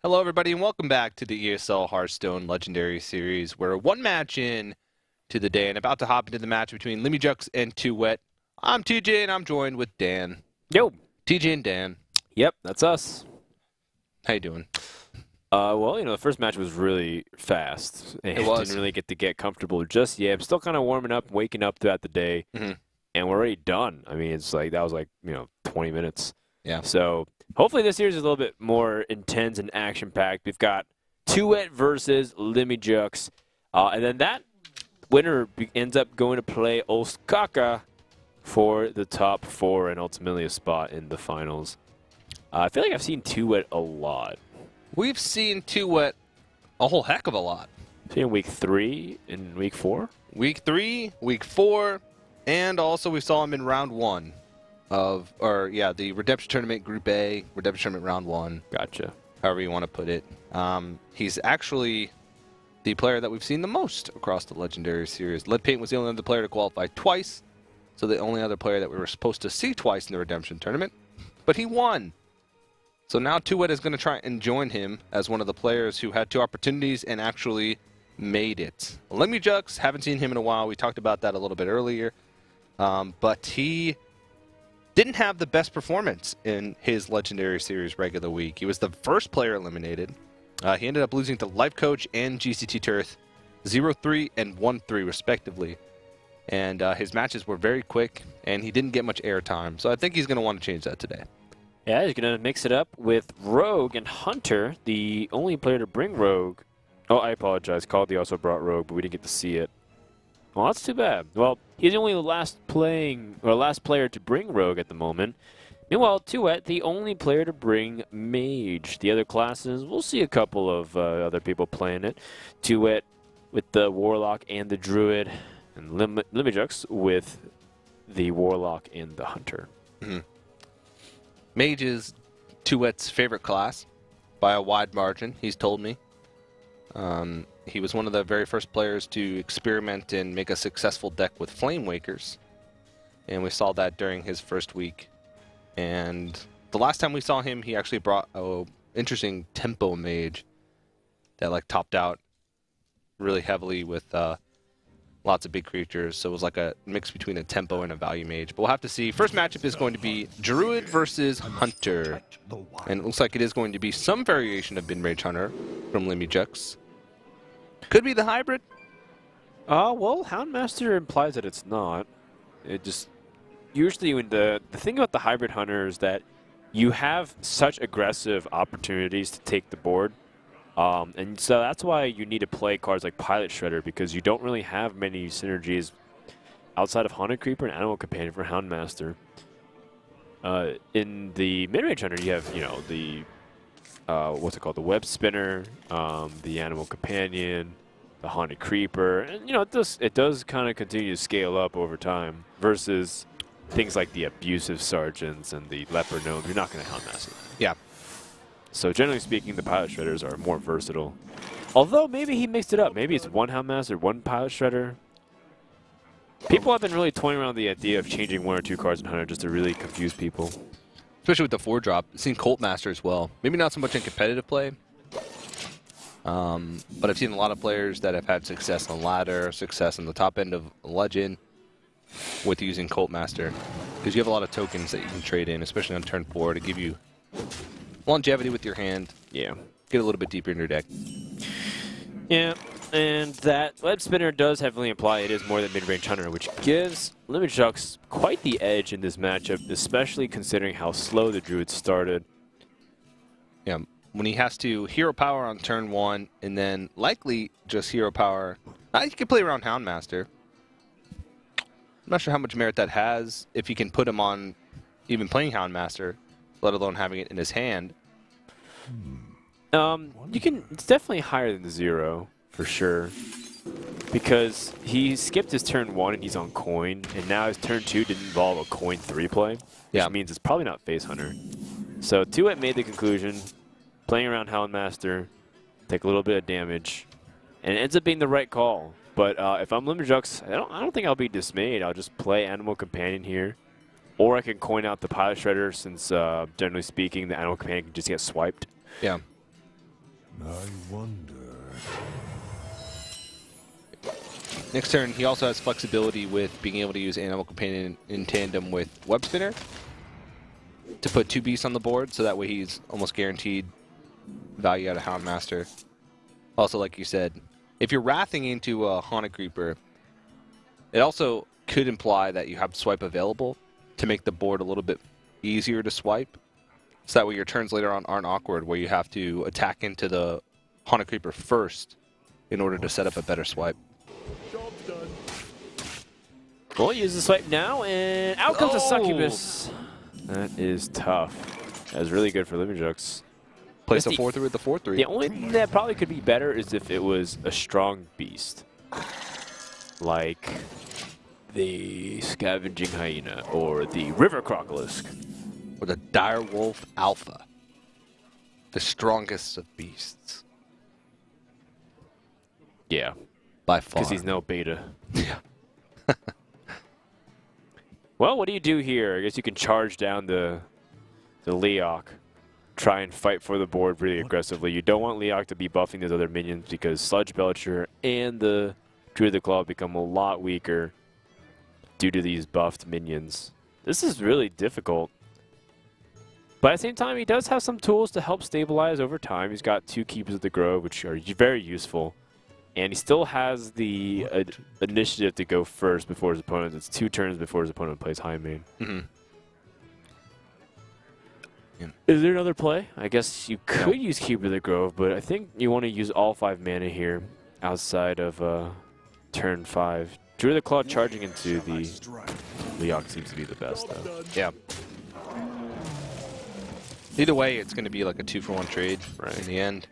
Hello, everybody, and welcome back to the ESL Hearthstone Legendary Series. We're one match in to the day and about to hop into the match between Liimujx and TooWet. I'm TJ, and I'm joined with Dan. Yo. TJ and Dan. Yep, that's us. How you doing? Well, the first match was really fast. It was. Didn't really get comfortable just yet. I'm still kind of warming up, waking up throughout the day, and we're already done. I mean, it's like that was like 20 minutes. Yeah. So hopefully this series is a little bit more intense and action-packed. We've got TooWet versus Liimujx, and then that winner ends up going to play Osaka for the top 4 and ultimately a spot in the finals. I feel like I've seen TooWet a lot. We've seen TooWet a whole heck of a lot. In week 3 and week 4? Week 3, week 4, and also we saw him in round 1 of, the Redemption Tournament Group A, Redemption Tournament round 1. Gotcha. However you want to put it. He's actually the player that we've seen the most across the Legendary Series. Lead Paint was the only other player to qualify twice, so the only other player that we were supposed to see twice in the Redemption Tournament, but he won. So now TooWet is going to try and join him as one of the players who had 2 opportunities and actually made it. Liimujx, haven't seen him in a while. We talked about that a little bit earlier, but he didn't have the best performance in his Legendary Series regular week. He was the first player eliminated. He ended up losing to Life Coach and GCT Turth 0-3 and 1-3 respectively. And his matches were very quick, and he didn't get much airtime. So I think he's going to want to change that today. Yeah, he's going to mix it up with Rogue and Hunter, the only player to bring Rogue. Oh, I apologize. Caldy also brought Rogue, but we didn't get to see it. Well, that's too bad. Well, he's only the last player to bring Rogue at the moment. Meanwhile, TooWet, the only player to bring Mage. The other classes, we'll see a couple of other people playing it. TooWet with the Warlock and the Druid, and Liimujx with the Warlock and the Hunter. Mage is TooWet's favorite class by a wide margin, he's told me. He was one of the very first players to experiment and make a successful deck with Flame Wakers. And we saw that during his first week. And the last time we saw him, he actually brought an interesting tempo mage that topped out really heavily with lots of big creatures. So it was like a mix between a tempo and a value mage. But we'll have to see. First matchup is going to be Druid versus Hunter. And it looks like it is going to be some variation of Mid-Range Hunter from Liimujx. Could be the hybrid. Well, Houndmaster implies that it's not. It just usually when the thing about the hybrid hunter is that you have such aggressive opportunities to take the board. And so that's why you need to play cards like Pilot Shredder, because you don't really have many synergies outside of Haunted Creeper and Animal Companion for Houndmaster. In the mid-range hunter, you have, the what's it called? The Web Spinner, the Animal Companion, the Haunted Creeper, and it does kind of continue to scale up over time. Versus things like the Abusive Sergeants and the Leper Gnome, you're not going to Houndmaster that. Yeah. So generally speaking, the Pilot Shredders are more versatile. Although maybe he mixed it up. Maybe it's one Houndmaster, one Pilot Shredder. People have been really toying around the idea of changing 1 or 2 cards in Hunter just to really confuse people. Especially with the 4-drop. I've seen Cult Master as well. Maybe not so much in competitive play. But I've seen a lot of players that have had success on ladder, success on the top end of Legend with using Cult Master. Because you have a lot of tokens that you can trade in, especially on turn 4, to give you longevity with your hand. Yeah. Get a little bit deeper in your deck. Yeah, and that Web Spinner does heavily imply it is more than Mid-Range Hunter, which gives Liimujx quite the edge in this matchup, especially considering how slow the Druid started. Yeah, when he has to Hero Power on turn 1, and then likely just Hero Power. You can play around Houndmaster. I'm not sure how much merit that has, if you can put him on even playing Houndmaster, let alone having it in his hand. It's definitely higher than the 0, for sure. Because he skipped his turn 1 and he's on coin, and now his turn 2 didn't involve a coin 3 play, which means it's probably not Face Hunter. So TooWet made the conclusion, playing around Houndmaster, take a little bit of damage, and it ends up being the right call. But if I'm Liimujx, I don't think I'll be dismayed. I'll just play Animal Companion here. Or I can coin out the Pilot Shredder since, generally speaking, the Animal Companion can just get swiped. Yeah. I wonder. Next turn, he also has flexibility with being able to use Animal Companion in tandem with Web Spinner to put 2 beasts on the board, so that way he's almost guaranteed value out of Houndmaster. Also, like you said, if you're wrathing into a Haunted Creeper, it also could imply that you have swipe available to make the board a little bit easier to swipe, so that way your turns later on aren't awkward, where you have to attack into the Haunted Creeper first in order to set up a better swipe. We'll use the swipe now, and out comes a Succubus. That is tough. That was really good for Liimujx. Place a 4-3 with the 4-3. The only thing that probably could be better is if it was a strong beast. Like the Scavenging Hyena or the River Crocolisk. Or the Dire Wolf Alpha. The strongest of beasts. Yeah. By far. Because he's no beta. Yeah. Well, what do you do here? I guess you can charge down the Liimujx. Try and fight for the board pretty aggressively. You don't want Liimujx to be buffing those other minions because Sludge Belcher and the Druid of the Claw become a lot weaker due to these buffed minions. This is really difficult. But at the same time, he does have some tools to help stabilize over time. He's got 2 Keepers of the Grove, which are very useful. And he still has the initiative to go first before his opponent. It's 2 turns before his opponent plays high main. Mm-hmm. Yeah. Is there another play? I guess you could use Keeper of the Grove, but I think you want to use all 5 mana here outside of turn 5. Druid of the Claw charging into the Liimujx seems to be the best, though. Yeah. Either way, it's going to be like a 2-for-1 trade in the end.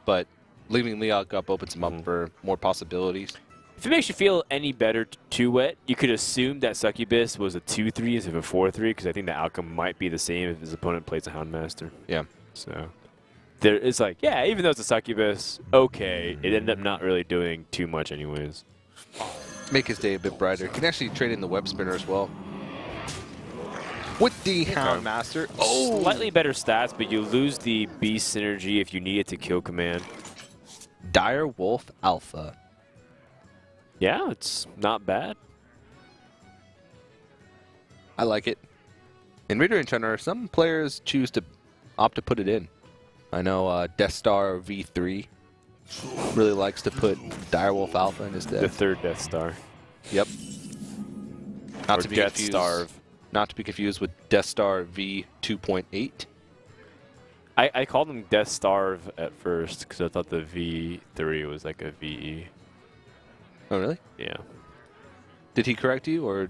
But leaving Liimujx up opens him up for more possibilities. If it makes you feel any better, TooWet, you could assume that Succubus was a 2-3 instead of a 4-3, because I think the outcome might be the same if his opponent plays a Houndmaster. Yeah. So it's like, yeah, even though it's a Succubus, okay, it ended up not really doing too much anyways. Make his day a bit brighter. You can actually trade in the Web Spinner as well. With the Houndmaster. Oh! Slightly better stats, but you lose the Beast synergy if you need it to kill command. Dire Wolf Alpha. Yeah, it's not bad. I like it. In mid-range Hunter, some players choose to opt to put it in. I know Death Star V3 really likes to put Dire Wolf Alpha in his deck. The 3rd Death Star. Yep. Not or to be Death confused. Starve. Not to be confused with Death Star V 2.8. I called him Death Starve at first because I thought the V3 was like a VE. Oh, really? Yeah. Did he correct you, or?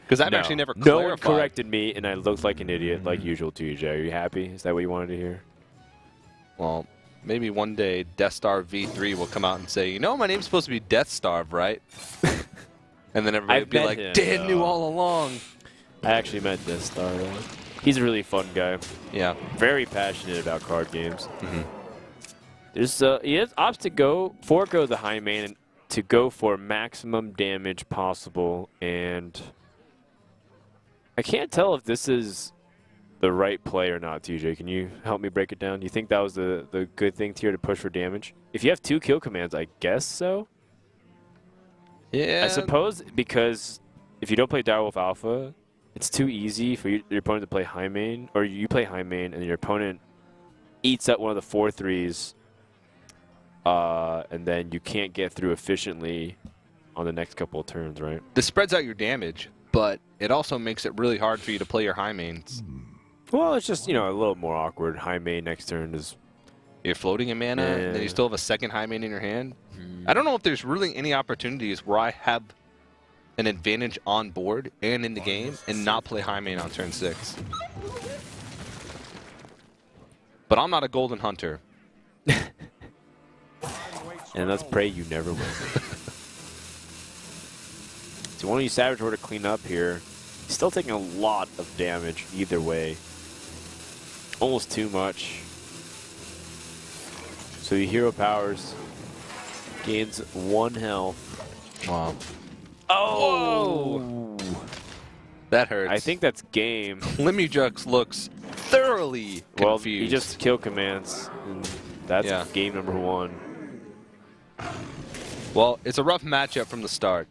Because I've actually never clarified. No one corrected me, and I looked like an idiot, like usual to you, Are you happy? Is that what you wanted to hear? Well, maybe one day Death Star V3 will come out and say, you know, my name's supposed to be Death Starve, right? And then everybody will be like, Dan knew all along. I actually met Death Star, though. He's a really fun guy. Yeah. Very passionate about card games. Mm-hmm. There's he opts to go the high main and to go for maximum damage possible, and I can't tell if this is the right play or not, TJ. Can you help me break it down? Do you think that was the good thing here to push for damage? If you have 2 kill commands, I guess so. Yeah. I suppose because if you don't play Direwolf Alpha, it's too easy for your opponent to play high main, or you play high main and your opponent eats up one of the 4-3s, and then you can't get through efficiently on the next couple of turns, right? This spreads out your damage, but it also makes it really hard for you to play your high mains. Well, it's just, you know, a little more awkward. High main next turn is... You're floating a mana, and then you still have a second high main in your hand. I don't know if there's really any opportunities where I have an advantage on board and in the game and not play high main on turn 6. But I'm not a golden hunter. And let's pray you never will. So one of you Savage Horde to clean up here. He's still taking a lot of damage either way. Almost too much. So the hero powers gains 1 health. Wow. Oh! Whoa. That hurts. I think that's game. Liimujx looks thoroughly confused. Well, he just kill commands. That's Yeah. game number 1. Well, it's a rough matchup from the start.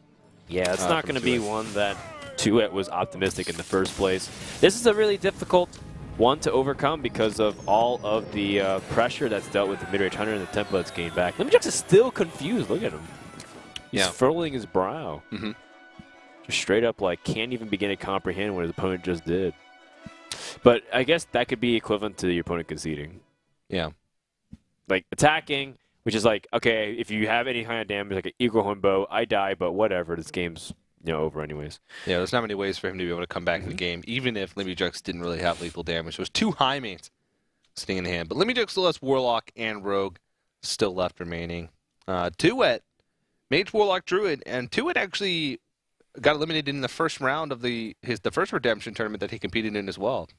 Yeah, it's not from going to be TooWet. one that TooWet was optimistic in the first place. This is a really difficult one to overcome because of all of the pressure that's dealt with the mid-range hunter and the tempo that's gained back. Liimujx is still confused. Look at him. He's furrowing his brow. Just straight up, like, can't even begin to comprehend what his opponent just did. But I guess that could be equivalent to your opponent conceding. Yeah. Like, attacking, which is like, okay, if you have any kind of damage, like an eagle horn bow, I die, but whatever, this game's over anyways. Yeah, there's not many ways for him to be able to come back in the game, even if Liimujx didn't really have lethal damage. There was 2 high mains sitting in hand. But Liimujx still has Warlock and Rogue still left remaining. TooWet, Mage, Warlock, Druid, and TooWet actually got eliminated in the first round of the first Redemption tournament that he competed in as well.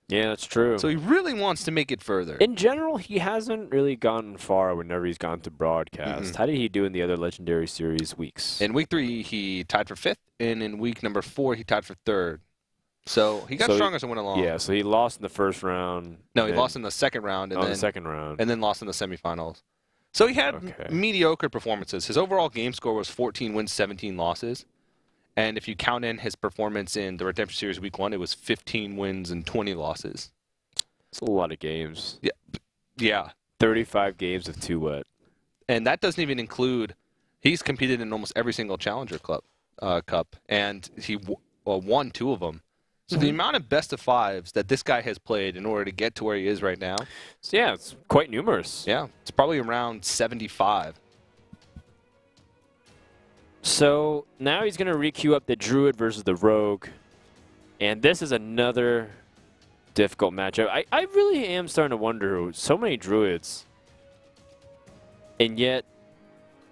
Yeah, that's true. So he really wants to make it further. In general, he hasn't really gotten far whenever he's gone to broadcast. How did he do in the other Legendary Series weeks? In week 3, he tied for 5th, and in week number 4, he tied for 3rd. So he got stronger as it went along. Yeah, so he lost in the first round. No, he lost in the second round. And then, the second round. And then lost in the semifinals. So he had mediocre performances. His overall game score was 14 wins, 17 losses. And if you count in his performance in the Redemption Series Week 1, it was 15 wins and 20 losses. It's a lot of games. Yeah. 35 games of TooWet. And that doesn't even include, he's competed in almost every single Challenger Cup, and he won 2 of them. So the amount of best of 5s that this guy has played in order to get to where he is right now. So yeah, it's quite numerous. Yeah, it's probably around 75. So now he's going to re-queue up the Druid versus the Rogue. And this is another difficult matchup. I really am starting to wonder, so many Druids. And yet,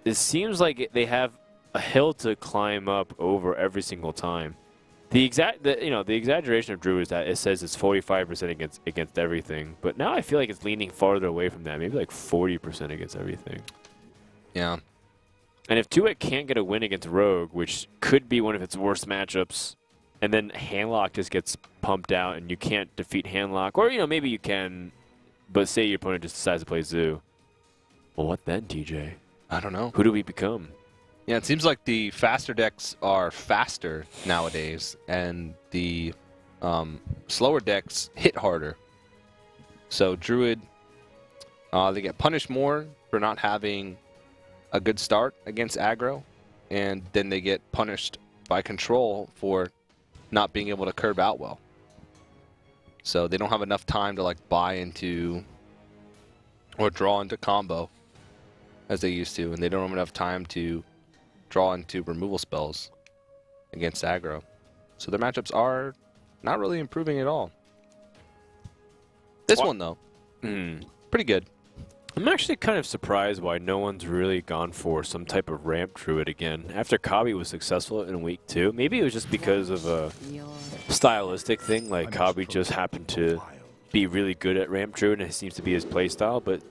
it seems like they have a hill to climb up over every single time. The exaggeration of Druid is that it says it's 45% against everything. But now I feel like it's leaning farther away from that. Maybe like 40% against everything. Yeah. And if TooWet can't get a win against Rogue, which could be one of its worst matchups, and then Handlock just gets pumped out and you can't defeat Handlock, or, maybe you can, but say your opponent just decides to play Zoo. Well, what then, TJ? I don't know. Who do we become? Yeah, it seems like the faster decks are faster nowadays, and the slower decks hit harder. So Druid, they get punished more for not having a good start against aggro, and then they get punished by control for not being able to curve out well. So they don't have enough time to buy into or draw into combo as they used to, and they don't have enough time to draw into removal spells against aggro. So their matchups are not really improving at all. This one, though, pretty good. I'm actually kind of surprised why no one's really gone for some type of ramp Druid again. After Kabi was successful in week 2, maybe it was just because of a stylistic thing, like Kabi just happened to be really good at ramp Druid and it seems to be his playstyle, but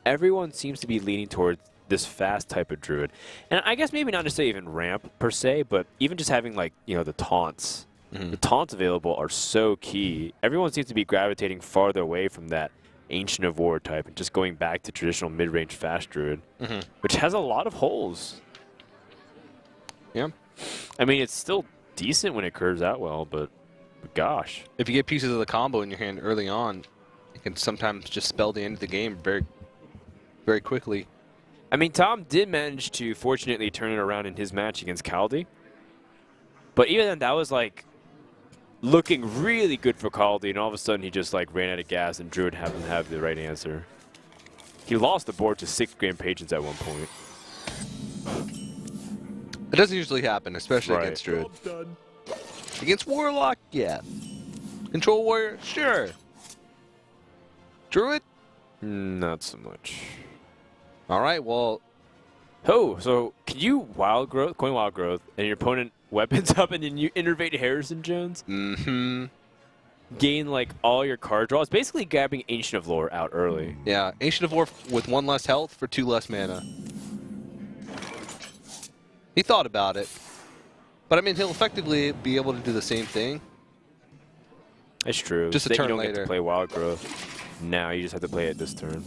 everyone seems to be leaning towards this fast type of Druid. And I guess maybe not necessarily even ramp per se, but even just having the taunts. The taunts available are so key. Everyone seems to be gravitating farther away from that Ancient of War type and just going back to traditional mid-range fast Druid, which has a lot of holes. Yeah. I mean, it's still decent when it curves out well, but gosh. If you get pieces of the combo in your hand early on, it can sometimes just spell the end of the game very, very quickly. I mean, Tom did manage to fortunately turn it around in his match against Kaldi. But even then, that was looking really good for Kaldi, and all of a sudden he just ran out of gas and Druid happened to have the right answer. He lost the board to 6 Grand Patience at one point. It doesn't usually happen, especially against Druid. Against Warlock, yeah. Control Warrior, sure. Druid? Not so much. All right, well. Oh, so can you Wild Growth, coin Wild Growth, and your opponent weapons up and then you innervate Harrison Jones? Gain all your card draws. Basically grabbing Ancient of Lore out early. Yeah, Ancient of War with 1 less health for 2 less mana. He thought about it. But I mean, he'll effectively be able to do the same thing. That's true. Just a then turn you don't later. get to play Wild Growth. Now you just have to play it this turn.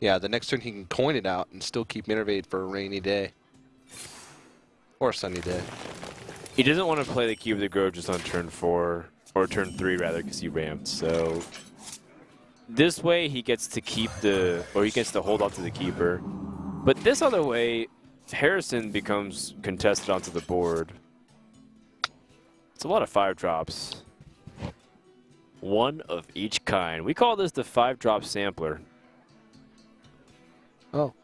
Yeah, the next turn he can coin it out and still keep Innervate for a rainy day. Or a sunny day. He doesn't want to play the Keep of the Grove just on turn 4, or turn 3 rather, because he ramped. So this way he gets to keep he gets to hold on to the keeper. But this other way, Harrison becomes contested onto the board. It's a lot of 5-drops. One of each kind. We call this the 5-drop sampler. Oh.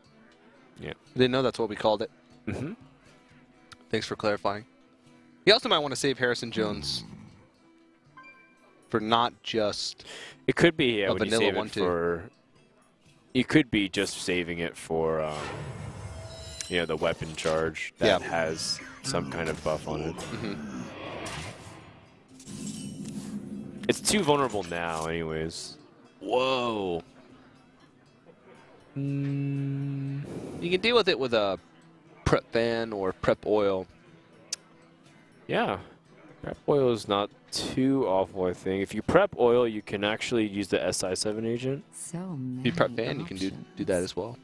Yeah. I didn't know that's what we called it. Mm-hmm. Thanks for clarifying. You also might want to save Harrison Jones for not just It could be, yeah, a when you vanilla save it 1-2. for... You could be just saving it for, you know, the weapon charge that has some kind of buff on it. Mm-hmm. It's too vulnerable now, anyways. Whoa. You can deal with it with a prep fan or prep oil. Yeah. Prep oil is not too awful, I think. If you prep oil, you can actually use the SI7 agent. So If you prep fan, you can do that as well.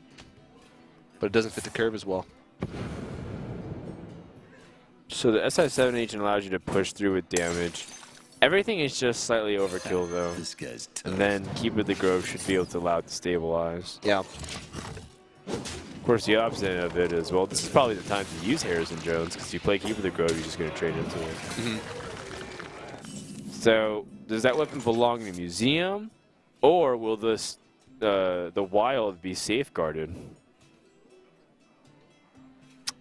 But it doesn't fit the curve as well. So the SI7 agent allows you to push through with damage. Everything is just slightly overkill, though. This guy's tough. And then Keep of the Grove should be able to allow it to stabilize. Yeah. Of course, the opposite of it is, well, this is probably the time to use Harrison Jones, because if you play Keep of the Grove, you're just going to trade into it. Mm-hmm. So, does that weapon belong in a museum, or will this the wild be safeguarded?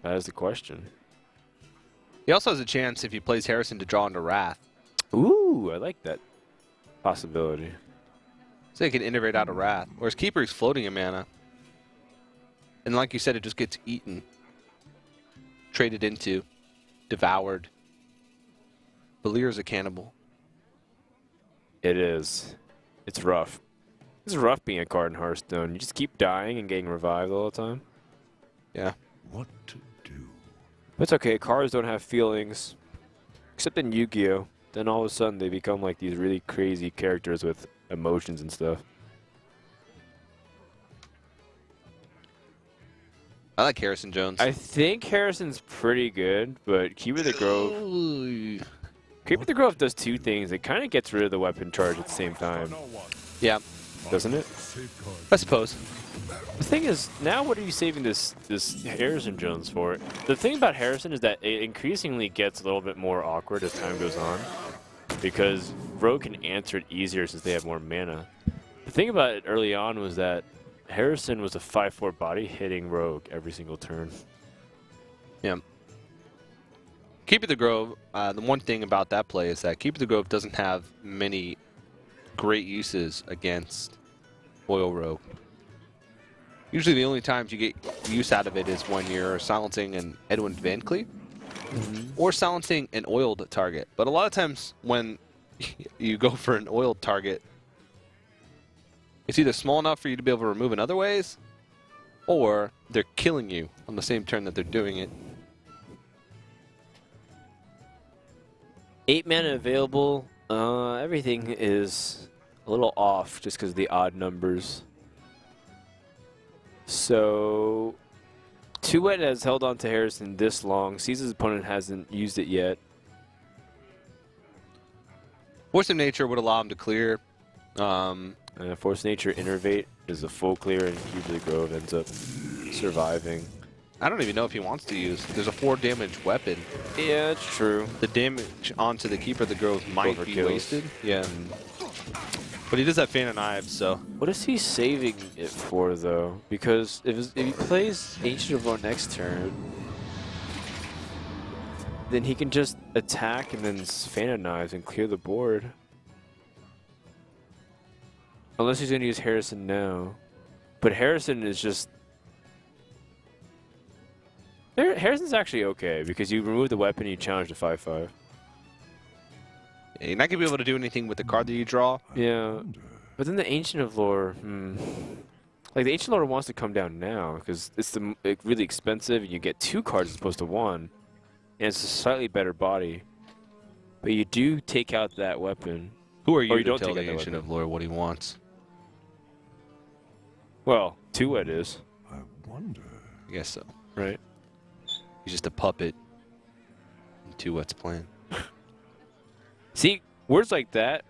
That is the question. He also has a chance, if he plays Harrison, to draw into Wrath. Ooh, I like that possibility. So he can innovate out of Wrath. Whereas Keeper is floating in mana. And like you said, it just gets eaten. Traded into. Devoured. Valyr's a cannibal. It is. It's rough. It's rough being a card in Hearthstone. You just keep dying and getting revived all the time. Yeah. What to do? But it's okay. Cards don't have feelings. Except in Yu-Gi-Oh! Then all of a sudden they become like these really crazy characters with emotions and stuff. I like Harrison Jones. I think Harrison's pretty good, but Keep of the Grove... Keep of the Grove does two things. It kind of gets rid of the weapon charge at the same time. Yeah. Doesn't it? I suppose. The thing is, now what are you saving this Harrison Jones for? The thing about Harrison is that it increasingly gets a little bit more awkward as time goes on, because Rogue can answer it easier since they have more mana. The thing about it early on was that Harrison was a 5/4 body hitting Rogue every single turn. Yeah. Keep of the Grove, the one thing about that play is that Keep of the Grove doesn't have many great uses against Oil Rogue. Usually the only times you get use out of it is when you're silencing an Edwin Van Cleef or silencing an oiled target. But a lot of times when you go for an oiled target, it's either small enough for you to be able to remove in other ways, or they're killing you on the same turn that they're doing it. 8 mana available. Everything is a little off just because of the odd numbers. So, TooWet has held on to Harrison this long. Sees his opponent hasn't used it yet. Force of Nature would allow him to clear. Force Nature Innervate is a full clear, and Keep of the Grove ends up surviving. I don't even know if he wants to use. There's a 4 damage weapon. Yeah, it's true. The damage onto the Keeper of the Grove might be Overkills. wasted. Yeah. But he does have Fan of Knives, so. What is he saving it for, though? Because if he plays Ancient of Lore next turn, then he can just attack and then Fan of Knives and clear the board. Unless he's going to use Harrison now. But Harrison is just... Harrison's actually okay, because you remove the weapon and you challenge the 5/5. Yeah, you're not going to be able to do anything with the card that you draw. Yeah. But then the Ancient of Lore... Like, the Ancient Lore wants to come down now, because it's really expensive, and you get 2 cards as opposed to 1. And it's a slightly better body. But you do take out that weapon. Who are you Or to you don't tell take the out that Ancient weapon. of Lore what he wants? Well, TooWet is. I wonder. I guess so. Right. He's just a puppet in TooWet's plan. See, words like that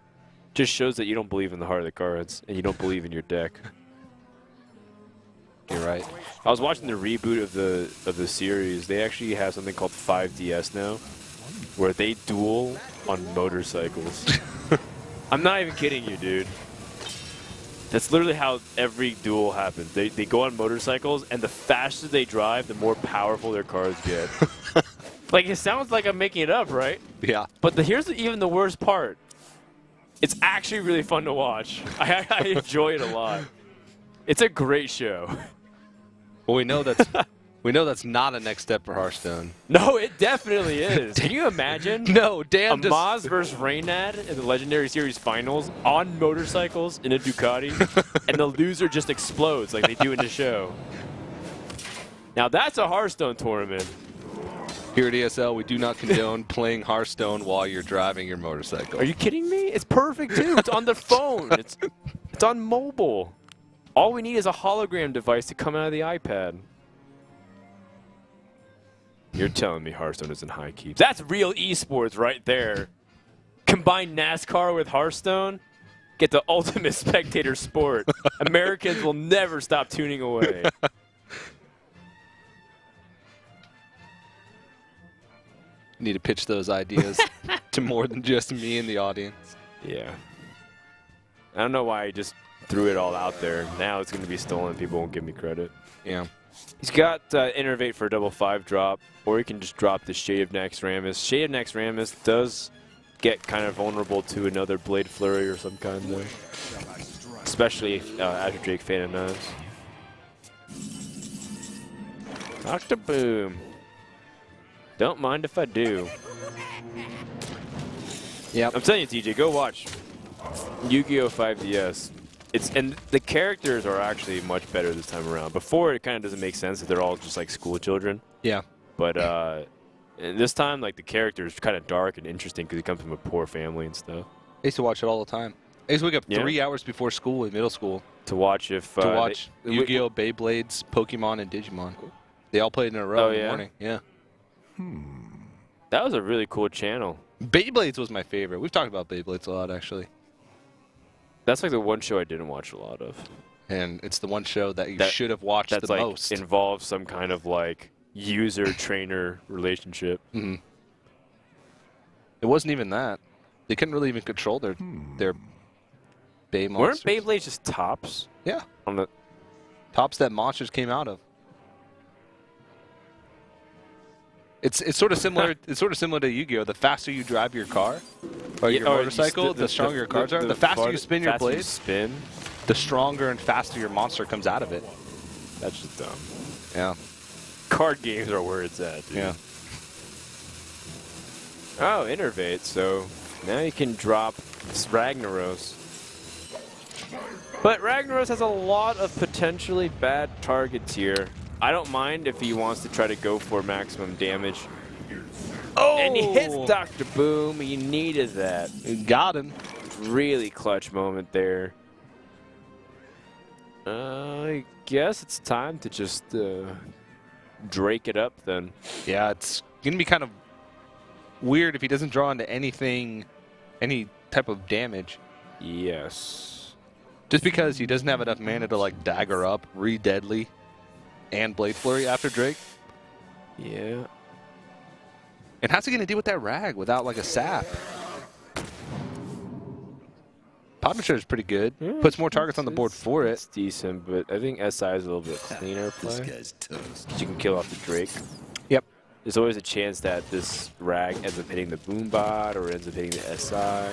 just shows that you don't believe in the heart of the cards and you don't believe in your deck. You're right. I was watching the reboot of the series. They actually have something called 5DS now, where they duel on motorcycles. I'm not even kidding you, dude. That's literally how every duel happens. They go on motorcycles, and the faster they drive, the more powerful their cars get. Like, it sounds like I'm making it up, right? Yeah. But here's even the worst part. It's actually really fun to watch. I enjoy it a lot. It's a great show. Well, we know that's not a next step for Hearthstone. No, it definitely is. Can you imagine? No, damn. Amaz versus Reynad in the Legendary Series Finals on motorcycles in a Ducati, and the loser just explodes like they do in the show. Now that's a Hearthstone tournament. Here at ESL, we do not condone playing Hearthstone while you're driving your motorcycle. Are you kidding me? It's perfect too. It's on the phone. It's on mobile. All we need is a hologram device to come out of the iPad. You're telling me Hearthstone isn't high keep. That's real esports right there. Combine NASCAR with Hearthstone, get the ultimate spectator sport. Americans will never stop tuning away. Need to pitch those ideas to more than just me and the audience. Yeah. I don't know why I just threw it all out there. Now it's going to be stolen. People won't give me credit. Yeah. He's got Innervate for a double 5 drop, or he can just drop the Shade of Naxxramas. Shade of Naxxramas does get kind of vulnerable to another Blade Flurry or some kind, though. Especially after Drake Fan of Knives. Octoboom. Don't mind if I do. Yeah. I'm telling you, TJ, go watch Yu-Gi-Oh! 5DS. And the characters are actually much better this time around. Before, it kind of doesn't make sense that they're all just like school children. Yeah. But and this time, like, the character is kind of dark and interesting because he comes from a poor family and stuff. I used to watch it all the time. I used to wake up 3 hours before school in middle school to watch if to watch Yu-Gi-Oh!, Beyblades, Pokemon, and Digimon. They all played in a row in the morning. Yeah. That was a really cool channel. Beyblades was my favorite. We've talked about Beyblades a lot, actually. That's like the one show I didn't watch a lot of. And it's the one show that you should have watched the most. That's like involves some kind of like user-trainer relationship. Mm-hmm. It wasn't even that. They couldn't really even control their Bey monsters. Weren't Beyblades just tops? Yeah. On the tops that monsters came out of. It's sort of similar. It's sort of similar to Yu-Gi-Oh! The faster you drive your car or your motorcycle, the stronger your cards are. The faster you spin your blades, the stronger and faster your monster comes out of it. That's just dumb. Yeah. Card games are where it's at, dude. Yeah. Oh, Innervate. So now you can drop Ragnaros. But Ragnaros has a lot of potentially bad targets here. I don't mind if he wants to try to go for maximum damage. Oh! And he hits Dr. Boom. He needed that. Got him. Really clutch moment there. I guess it's time to just Drake it up then. Yeah, it's going to be kind of weird if he doesn't draw into anything, any type of damage. Yes. Just because he doesn't have enough mana to like dagger up, re-deadly, and Blade Flurry after Drake. Yeah. And how's he going to deal with that Rag without like a sap? Punisher is pretty good. Yeah, puts more targets on the board for it. It's decent, but I think SI is a little bit cleaner play. This guy's toast. Because you can kill off the Drake. Yep. There's always a chance that this Rag ends up hitting the Boombot or ends up hitting the SI.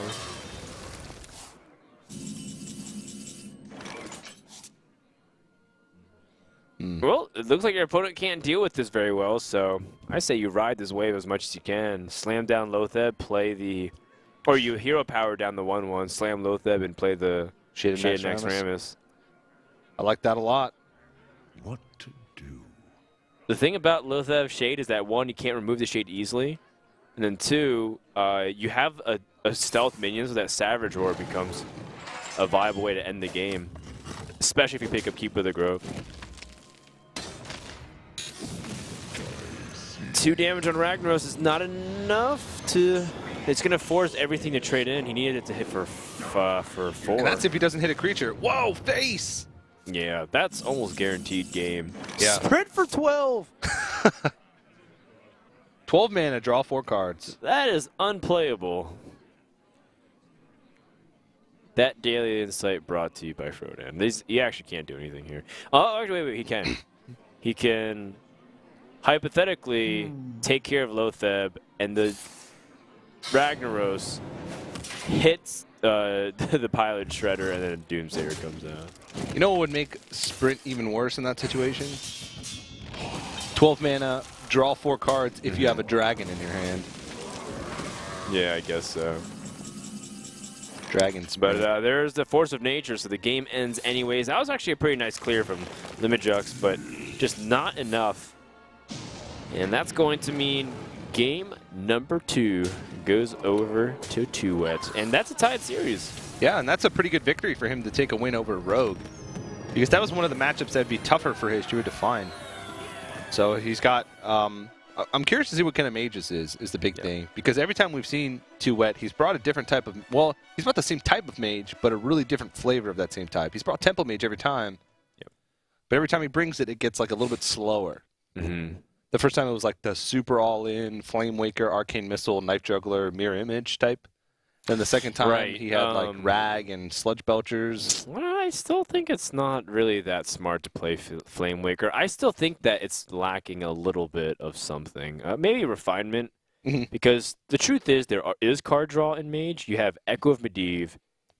Well, it looks like your opponent can't deal with this very well, so I say you ride this wave as much as you can. Slam down Lotheb, play the... Or you hero power down the 1/1, slam Lotheb, and play the Shade of Naxxramas. I like that a lot. What to do? The thing about Lotheb Shade is that, one, you can't remove the Shade easily, and then two, you have a stealth minion, so that Savage Roar becomes a viable way to end the game. especially if you pick up Keep of the Grove. 2 damage on Ragnaros is not enough to... It's going to force everything to trade in. He needed it to hit for 4. And that's if he doesn't hit a creature. Whoa, face! Yeah, that's almost guaranteed game. Yeah. Sprint for 12! 12 mana, draw 4 cards. That is unplayable. That Daily Insight brought to you by Frodan. He actually can't do anything here. Oh, actually, wait, he can. He can hypothetically take care of Lotheb, and the Ragnaros hits the Pilot Shredder, and then Doomsayer comes out. You know what would make Sprint even worse in that situation? 12 mana, draw 4 cards if you have a dragon in your hand. Yeah, I guess so. Dragon Sprint. But there's the Force of Nature, so the game ends anyways. That was actually a pretty nice clear from Liimujx, but just not enough. And that's going to mean game number 2 goes over to TooWet. And that's a tied series. Yeah, and that's a pretty good victory for him to take a win over Rogue. Because that was one of the matchups that would be tougher for his Druid to find. So he's got... I'm curious to see what kind of mage this is the big thing. Because every time we've seen TooWet, he's brought a different type of... Well, he's brought the same type of mage, but a really different flavor of that same type. He's brought Temple Mage every time. Yep. But every time he brings it, it gets like a little bit slower. Mm-hmm. The first time it was like the super all-in, Flame Waker, Arcane Missile, Knife Juggler, Mirror Image type. Then the second time he had like Rag and Sludge Belchers. Well, I still think it's not really that smart to play Flame Waker. I still think that it's lacking a little bit of something. Maybe refinement. Because the truth is there is card draw in Mage. You have Echo of Medivh.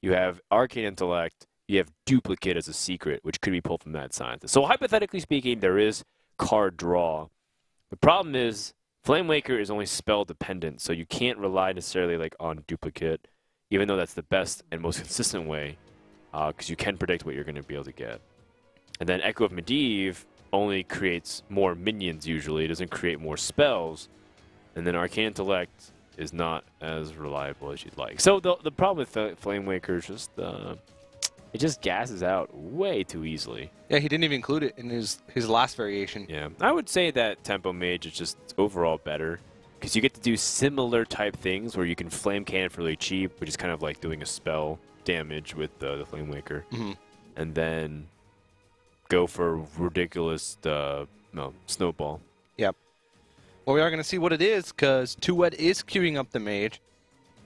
You have Arcane Intellect. You have Duplicate as a secret, which could be pulled from that scientist. So hypothetically speaking, there is card draw. The problem is Flame Waker is only spell dependent, so you can't rely necessarily like on Duplicate, even though that's the best and most consistent way, because you can predict what you're going to be able to get. And then Echo of Medivh only creates more minions usually, it doesn't create more spells, and then Arcane Intellect is not as reliable as you'd like. So the problem with Flame Waker is just it just gasses out way too easily. Yeah, he didn't even include it in his last variation. Yeah, I would say that Tempo Mage is just overall better because you get to do similar type things where you can Flame Cannon for really cheap, which is kind of like doing a spell damage with the Flame Waker, and then go for ridiculous Snowball. Yep. Well, we are going to see what it is because TooWet is queuing up the Mage.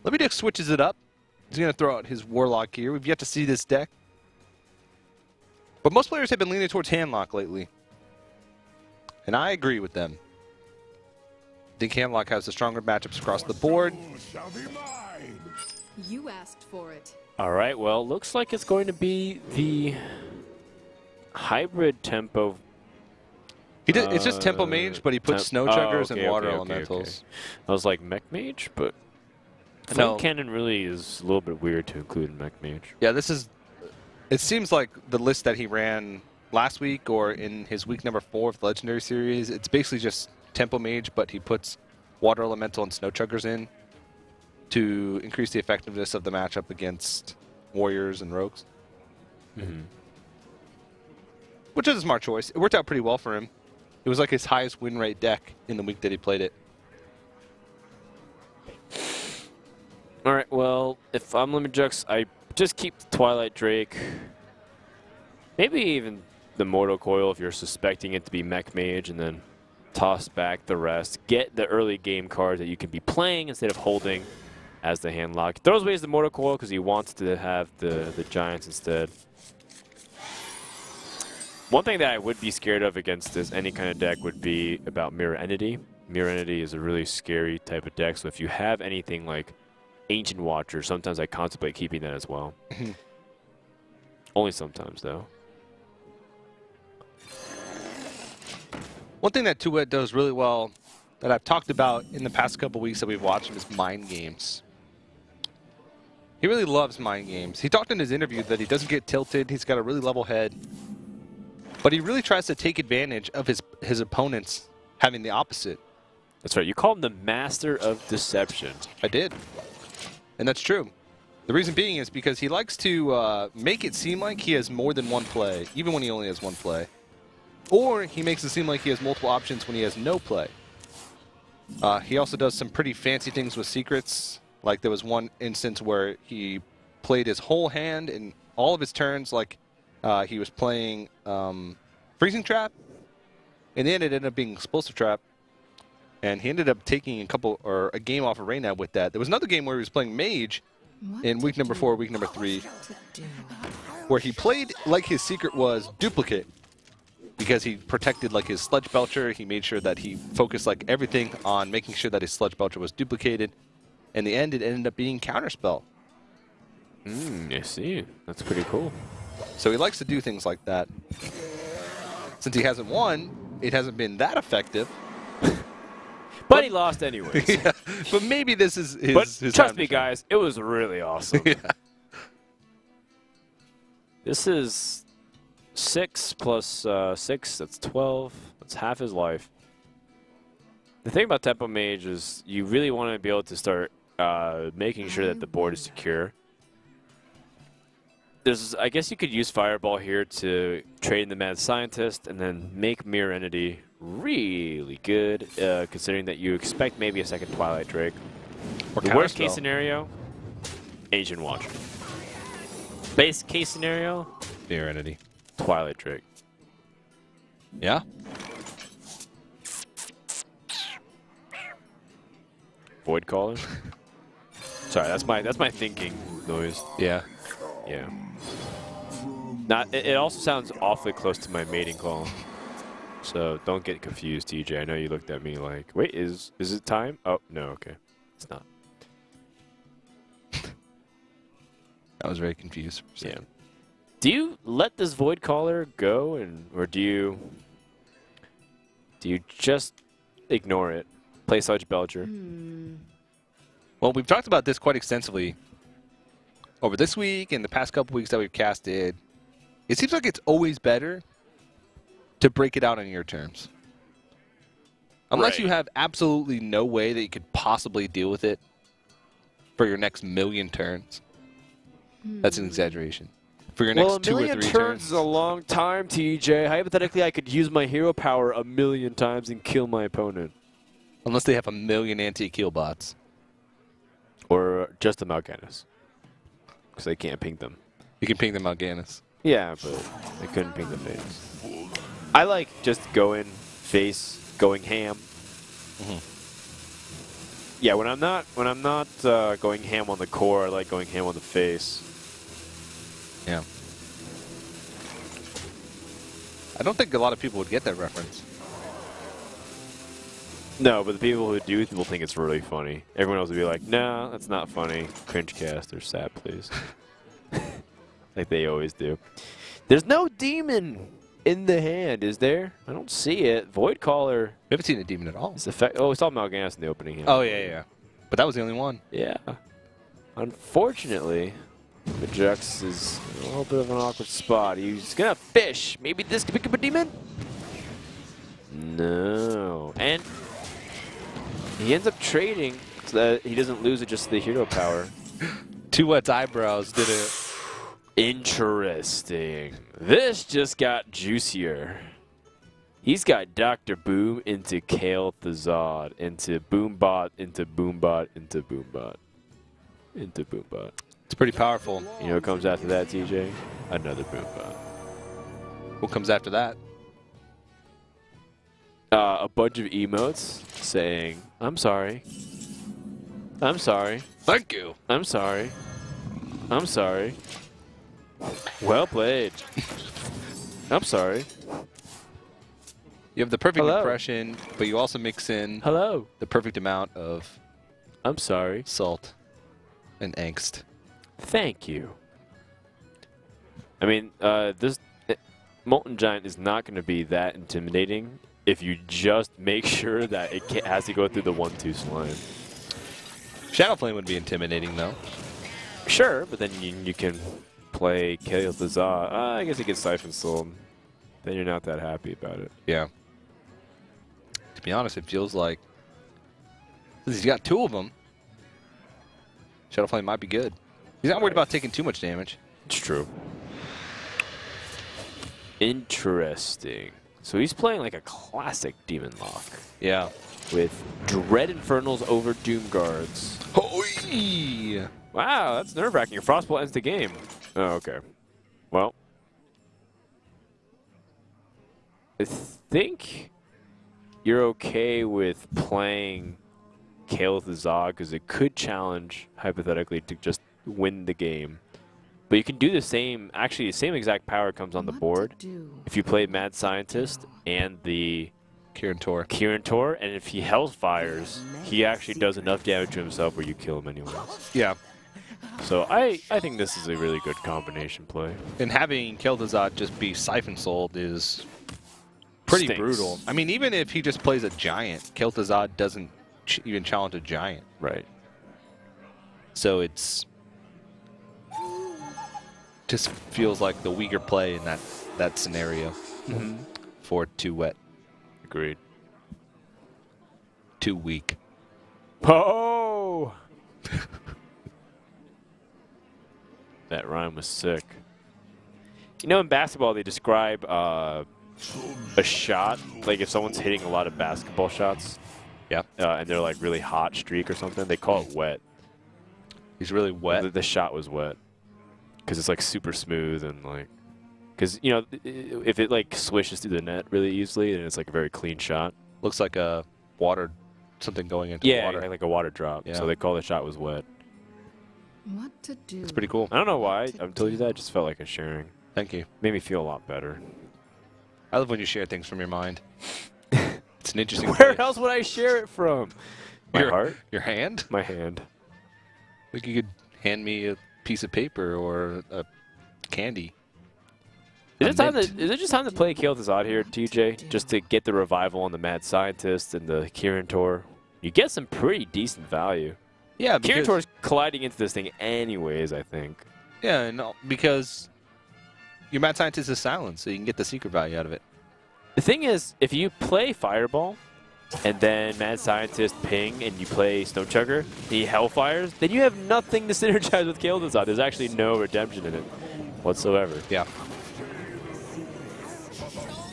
Liimujx switches it up. He's going to throw out his Warlock here. We've yet to see this deck. But most players have been leaning towards Handlock lately. And I agree with them. I think Handlock has the stronger matchups across the board. Shall be mine. You asked for it. All right, well, looks like it's going to be the hybrid tempo. It's just Tempo Mage, but he puts Snow Chuggers and Water okay, Elementals. I was like Mech Mage, but Flame Cannon really is a little bit weird to include in Mech Mage. Yeah, this is... It seems like the list that he ran last week or in his week number 4 of the Legendary Series, it's basically just Tempo Mage, but he puts Water Elemental and Snow Chuggers in to increase the effectiveness of the matchup against Warriors and Rogues. Which is a smart choice. It worked out pretty well for him. It was like his highest win rate deck in the week that he played it. All right, well, if I'm Liimujx, I just keep the Twilight Drake. Maybe even the Mortal Coil if you're suspecting it to be Mech Mage, and then toss back the rest. Get the early game cards that you can be playing instead of holding as the Handlock. Throws away the Mortal Coil because he wants to have the Giants instead. One thing that I would be scared of against any kind of deck would be about Mirror Entity. Mirror Entity is a really scary type of deck, so if you have anything like Ancient Watcher, sometimes I contemplate keeping that as well. Only sometimes, though. One thing that TooWet does really well that I've talked about in the past couple weeks that we've watched him is mind games. He really loves mind games. He talked in his interview that he doesn't get tilted. He's got a really level head. But he really tries to take advantage of his opponents having the opposite. That's right. You call him the master of deception. I did. And that's true. The reason being is because he likes to make it seem like he has more than one play, even when he only has one play. Or he makes it seem like he has multiple options when he has no play. He also does some pretty fancy things with secrets. Like there was one instance where he played his whole hand in all of his turns like he was playing Freezing Trap. In the end, it ended up being Explosive Trap. And he ended up taking a game off of Reyna with that. There was another game where he was playing Mage in week number 4, week number 3, where he played like his secret was Duplicate. Because he protected like his Sludge Belcher, he made sure that he focused like everything on making sure that his Sludge Belcher was duplicated. In the end, it ended up being Counterspell. I see. That's pretty cool. So he likes to do things like that. Since he hasn't won, it hasn't been that effective. But he lost anyways. Yeah, but maybe this is his. But his trust time me, to shine. guys, it was really awesome. Yeah. This is 6 plus 6. That's 12. That's half his life. The thing about Tempo Mage is you really want to be able to start making sure that the board is secure. I guess you could use Fireball here to trade in the Mad Scientist and then make Mirror Entity really good, considering that you expect maybe a second Twilight Drake. Or The worst Counterspell. case scenario, Asian Watcher. Base case scenario, Mirror Entity. Twilight Drake. Yeah. Void Caller. Sorry, that's my thinking noise. Yeah. Yeah. It also sounds awfully close to my mating call. So don't get confused, TJ. I know you looked at me like, wait, is it time? Oh, no, okay. It's not. I was very confused. Yeah. Do you let this Void Caller go, or do you just ignore it? Play Sludge Belcher? Well, we've talked about this quite extensively over this week and the past couple weeks that we've casted. It seems like it's always better to break it out on your terms. Unless Right. you have absolutely no way that you could possibly deal with it for your next million turns. That's an exaggeration. For your next 2 or 3 turns. is a long time, TJ. Hypothetically, I could use my hero power a million times and kill my opponent. Unless they have a million anti-kill bots. Or just a Mal'Ganis. Because they can't ping them. You can ping them out Ganis. Yeah, but they couldn't ping the face. I like just going ham. Yeah, when I'm not going ham on the core, I like going ham on the face. Yeah. I don't think a lot of people would get that reference. No, but the people who do will think it's really funny. Everyone else will be like, no, that's not funny. Cringe cast or sad, please. Like they always do. There's no demon in the hand, is there? I don't see it. Void Caller We haven't seen a demon at all. is effect. Oh, we saw Mal'Ganis in the opening hand. Oh, yeah. But that was the only one. Yeah. Unfortunately, Liimujx is in a little bit of an awkward spot. He's gonna fish. Maybe this could pick up a demon? No. And he ends up trading so that he doesn't lose it just to the hero power. TooWet's eyebrows did it. Interesting. This just got juicier. He's got Dr. Boom into Kale Thazad, into Boombot, into Boombot, into Boombot, into Boombot. It's pretty powerful. You know what comes after that, TJ? Another Boombot. What comes after that? A bunch of emotes saying, I'm sorry. I'm sorry. Thank you. I'm sorry. I'm sorry. Well played. I'm sorry. You have the perfect Hello. impression, but you also mix in Hello. the perfect amount of I'm sorry. salt and angst. Thank you. I mean, Molten Giant is not going to be that intimidating if you just make sure that it has to go through the 1-2 slime. Shadow Flame would be intimidating, though. Sure, but then you can play Kale Thazad. I guess it gets Siphon Soul. Then you're not that happy about it. Yeah. To be honest, it feels like since he's got 2 of them, Shadow Flame might be good. He's not worried about taking too much damage. It's true. Interesting. So he's playing like a classic Demon Lock Yeah. with Dread Infernals over Doom Guards. Hoi! Wow, that's nerve-wracking. Your Frostbolt ends the game. Oh, okay. Well, I think you're okay with playing Kael with the Zog because it could challenge, hypothetically, to just win the game. But you can do the same, actually the same exact power comes on the board if you play Mad Scientist and the Kirin Tor, and if he Hellfires, he actually does enough damage to himself where you kill him anyways. Yeah. So I think this is a really good combination play. And having Kel'Thuzad just be Siphon Souled is pretty Stinks. brutal. I mean, even if he just plays a Giant, Kel'Thuzad doesn't even challenge a Giant. Right. So it's just feels like the weaker play in that scenario for TooWet. Agreed. Too weak. Oh! That rhyme was sick. You know, in basketball, they describe a shot, like if someone's hitting a lot of basketball shots, Yeah. and they're like really hot streak or something, they call it wet. He's really wet. The shot was wet. Because it's like super smooth and like, because you know, if it like swishes through the net really easily, then it's like a very clean shot. Looks like a water, something going into Yeah, water. like a water drop. Yeah. So they call the shot was wet. What to do? It's pretty cool. I don't know why I told you that. I just felt like a sharing. Thank you. Made me feel a lot better. I love when you share things from your mind. It's an interesting Where place. else would I share it from? My your heart? Your hand? My hand. Like you could hand me a piece of paper or a candy. Is A it mint. just time to play Kel'Thuzad here, TJ? Just to get the revival on the Mad Scientist and the Kirin Tor? You get some pretty decent value. Yeah, Kirin because, Tor's colliding into this thing anyways, I think. yeah, and because your Mad Scientist is silent, so you can get the secret value out of it. The thing is, if you play Fireball, and then Mad Scientist ping, and you play Stone Chugger, he Hellfires, then you have nothing to synergize with Kel'Thuzad. There's actually no redemption in it whatsoever. Yeah.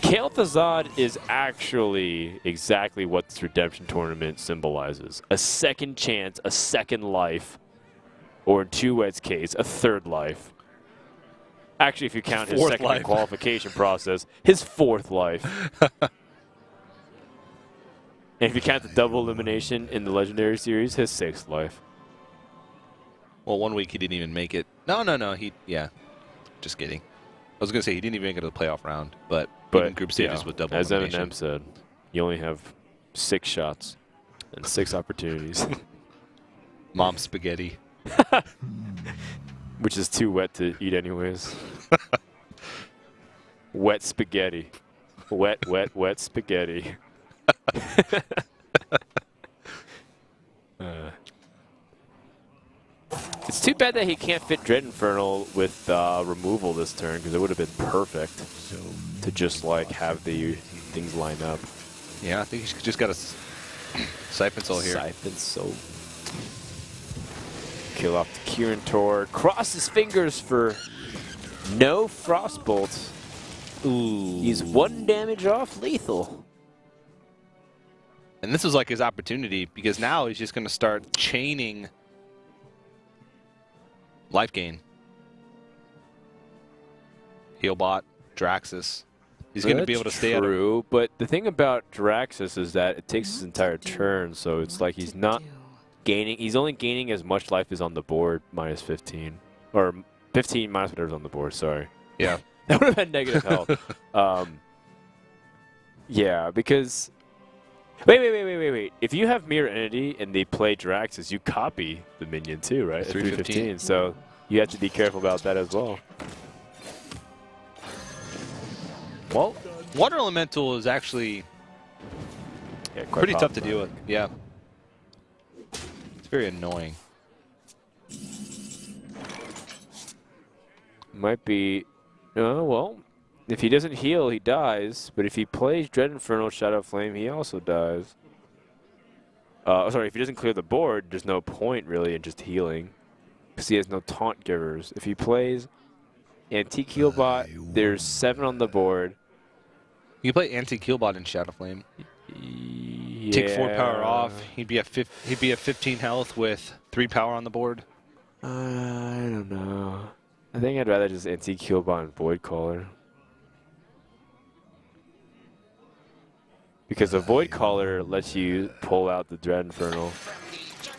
Kel'Thuzad is actually exactly what this redemption tournament symbolizes. A second chance, a second life, or in TooWet's case, a third life. Actually, if you count his Fourth second life. qualification process, his fourth life. And if you count the double elimination in the Legendary Series, his sixth life. Well, 1 week he didn't even make it. No. Yeah. Just kidding. I was going to say he didn't even make it to the playoff round, but in group stages yeah, with double as elimination. Eminem said, you only have 6 shots and 6 opportunities. Mom spaghetti. Which is too wet to eat anyways. Wet spaghetti. Wet spaghetti. It's too bad that he can't fit Dread Infernal with removal this turn, because it would have been perfect to just like have the things line up. Yeah, I think he's just got a Siphon Soul here. Siphon Soul. Kill off the Kirin Tor. Cross his fingers for no Frostbolt. Ooh. He's 1 damage off lethal. And this is like his opportunity, because now he's just going to start chaining life gain. Healbot, Draxus. He's going to be able to stay out of. True, but the thing about Draxus is that it takes his entire turn, so it's like he's not gaining. He's only gaining as much life as on the board, minus 15. Or 15 minus whatever's on the board, sorry. Yeah. That would have been negative health. Yeah, because... Wait. If you have Mirror Entity and they play Draxus, you copy the minion too, right? At 315. So you have to be careful about that as well. Well, Water Elemental is actually Yeah, quite pretty tough powerful. to deal with. Yeah. It's very annoying. Might be... well, if he doesn't heal, he dies. But if he plays Dread Infernal Shadow Flame, he also dies. Sorry, if he doesn't clear the board, there's no point really in just healing. because he has no taunt givers. If he plays Anti-Keelbot, there's 7 on the board. You play anti-Keelbot in Shadowflame. Yeah. Take 4 power off. He'd be at 15 health with 3 power on the board. I don't know. I think I'd rather just Anti-Keelbot and Void Caller. Because the Void Caller lets you pull out the Dread Infernal.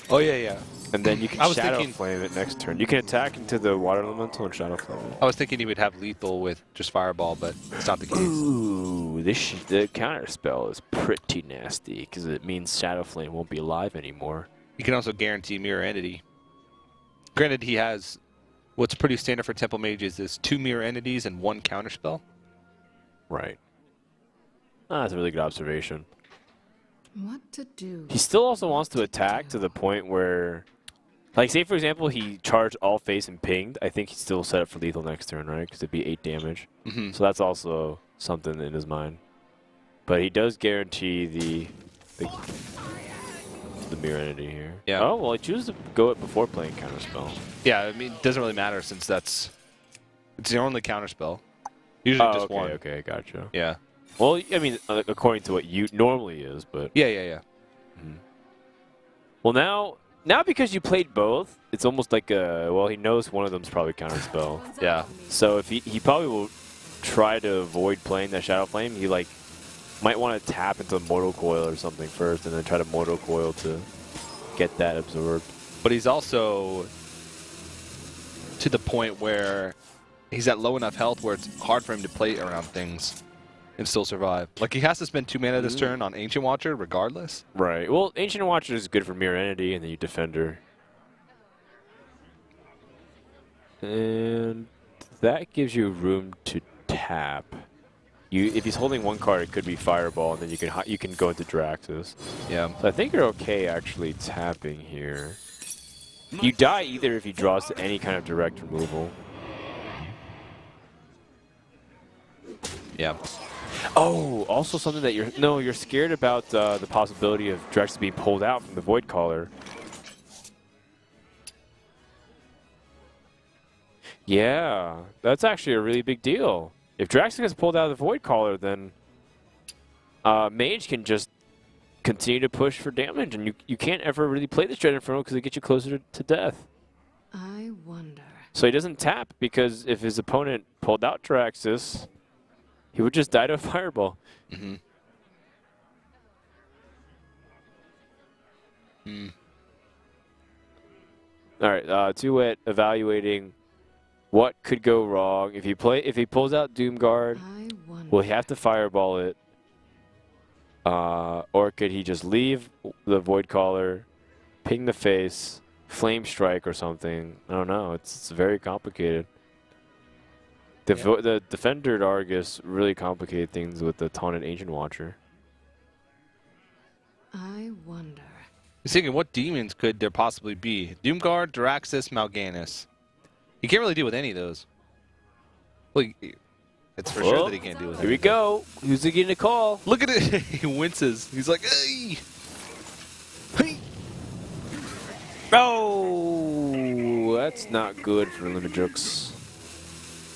Oh, yeah. And then you can I was Shadow thinking- Flame it next turn. You can attack into the Water Elemental and Shadow Flame it. I was thinking he would have lethal with just Fireball, but it's not the case. Ooh, the counter spell is pretty nasty because it means Shadow Flame won't be alive anymore. You can also guarantee Mirror Entity. Granted, he has what's pretty standard for Temple Mages is 2 Mirror Entities and 1 counter spell. Right. That's a really good observation. What to do? He still also wants to attack to the point where, like, say for example, he charged all face and pinged. I think he's still set up for lethal next turn, right? Because it'd be 8 damage. Mm-hmm. So that's also something in his mind. But he does guarantee the Mirror Entity here. Yeah. Oh, well, he chooses to go it before playing Counterspell. Yeah, I mean, it doesn't really matter since it's the only counter spell. Usually just okay, 1. okay, gotcha. Yeah. Well, I mean, according to what you normally is, but... Yeah. Well, now because you played both, it's almost like well, he knows one of them's probably Counterspell. Yeah. So if he probably will try to avoid playing that Shadow Flame, he like might want to tap into Mortal Coil or something first and then try to Mortal Coil to get that absorbed. But he's also to the point where he's at low enough health where it's hard for him to play around things and still survive. Like, he has to spend 2 mana this turn on Ancient Watcher regardless. Right. Well, Ancient Watcher is good for Mirror Entity, and then you Defender. And that gives you room to tap. If he's holding 1 card, it could be Fireball, and then you can go into Draxus. Yeah. So I think you're okay actually tapping here. You die either if he draws to any kind of direct removal. Yeah. Oh, also something that you're scared about the possibility of Draxus being pulled out from the Void Caller. Yeah, that's actually a really big deal. If Draxus gets pulled out of the Void Caller, then Mage can just continue to push for damage, and you can't ever really play this Dread Inferno because it gets you closer to death. I wonder. So he doesn't tap because if his opponent pulled out Draxus, he would just die to a Fireball. Mm-hmm. All right, TooWet evaluating what could go wrong if he pulls out Doomguard. I wonder. Will he have to Fireball it, or could he just leave the Void Caller, ping the face, Flame Strike or something? I don't know. It's very complicated. The Defender Argus really complicated things with the taunted Ancient Watcher. I wonder. He's thinking, what demons could there possibly be? Doomguard, Draxus, Mal'Ganis. He can't really deal with any of those. Well, it's for sure that he can't deal with Here any we of those. go. Who's he getting a call? Look at it. He winces. He's like, hey! Hey! Oh, that's not good for Liimujx.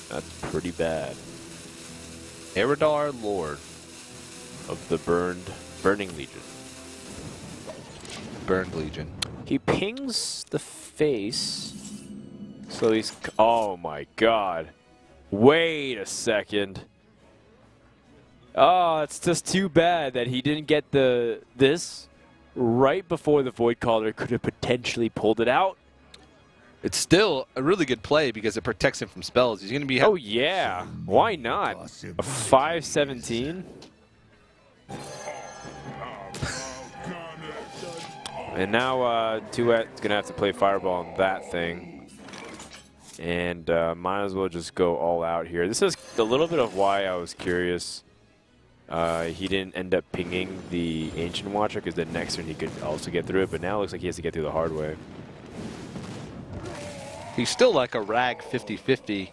That's pretty bad. Eridar Lord. Of the Burning Legion. Burned Legion. He pings the face. So he's... Oh my god. Wait a second. Oh, it's just too bad that he didn't get this right before the Void Caller could have potentially pulled it out. It's still a really good play because it protects him from spells. He's going to be... Oh yeah. Why not? A 5/17? And now TooWet's going to have to play Fireball on that thing. And might as well just go all out here. This is a little bit of why I was curious. He didn't end up pinging the Ancient Watcher because then next turn he could also get through it. But now it looks like he has to get through the hard way. He's still like a rag 50-50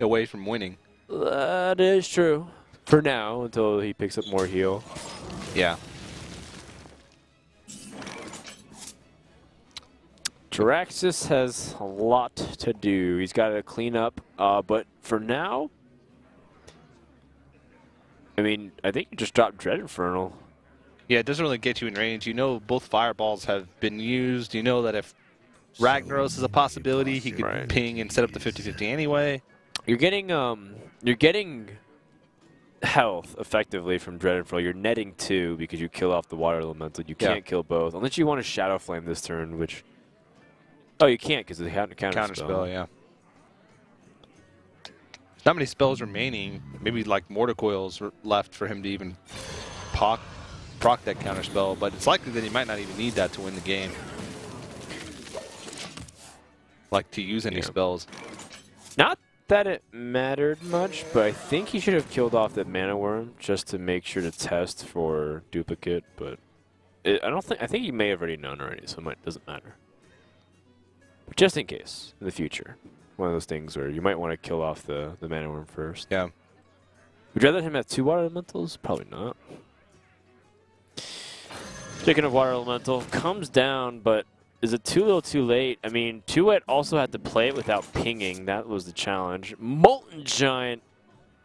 away from winning. That is true. For now, until he picks up more heal. Yeah. Jiraxis has a lot to do. He's got to clean up, but for now, I mean, I think you just dropped Dread Infernal. Yeah, it doesn't really get you in range. You know both fireballs have been used. You know that if Ragnaros is a possibility, he could Right. ping and set up the 50-50 anyway. You're getting health effectively from Dread Infernal. You're netting 2 because you kill off the water elemental. You can't kill both unless you want to Shadow Flame this turn, which you can't because of the counter Spell, yeah. There's not many spells remaining. Maybe like Mortar Coils left for him to even proc that counter spell, but it's likely that he might not even need that to win the game. Like to use any spells. Not that it mattered much, but I think he should have killed off that Mana Worm just to make sure to test for duplicate. But I think he may have already known already, so it doesn't matter. But just in case in the future, one of those things where you might want to kill off the Mana Worm first. Yeah. Would you rather him have 2 water elementals? Probably not. Speaking of water elemental, comes down, but is it too little too late? I mean, TooWet also had to play it without pinging. That was the challenge. Molten Giant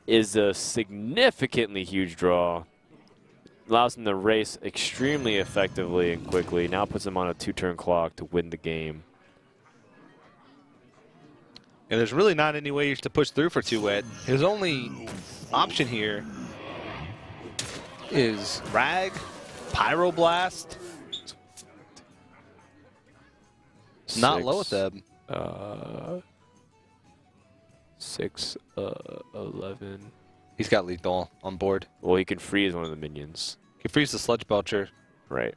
is a significantly huge draw. Allows him to race extremely effectively and quickly. Now puts him on a 2-turn clock to win the game. And there's really not any way to push through for TooWet. His only option here is Rag, Pyroblast. Not low with them. 6, 11. He's got lethal on board. Well, he can freeze one of the minions. He frees the Sludge Belcher. Right.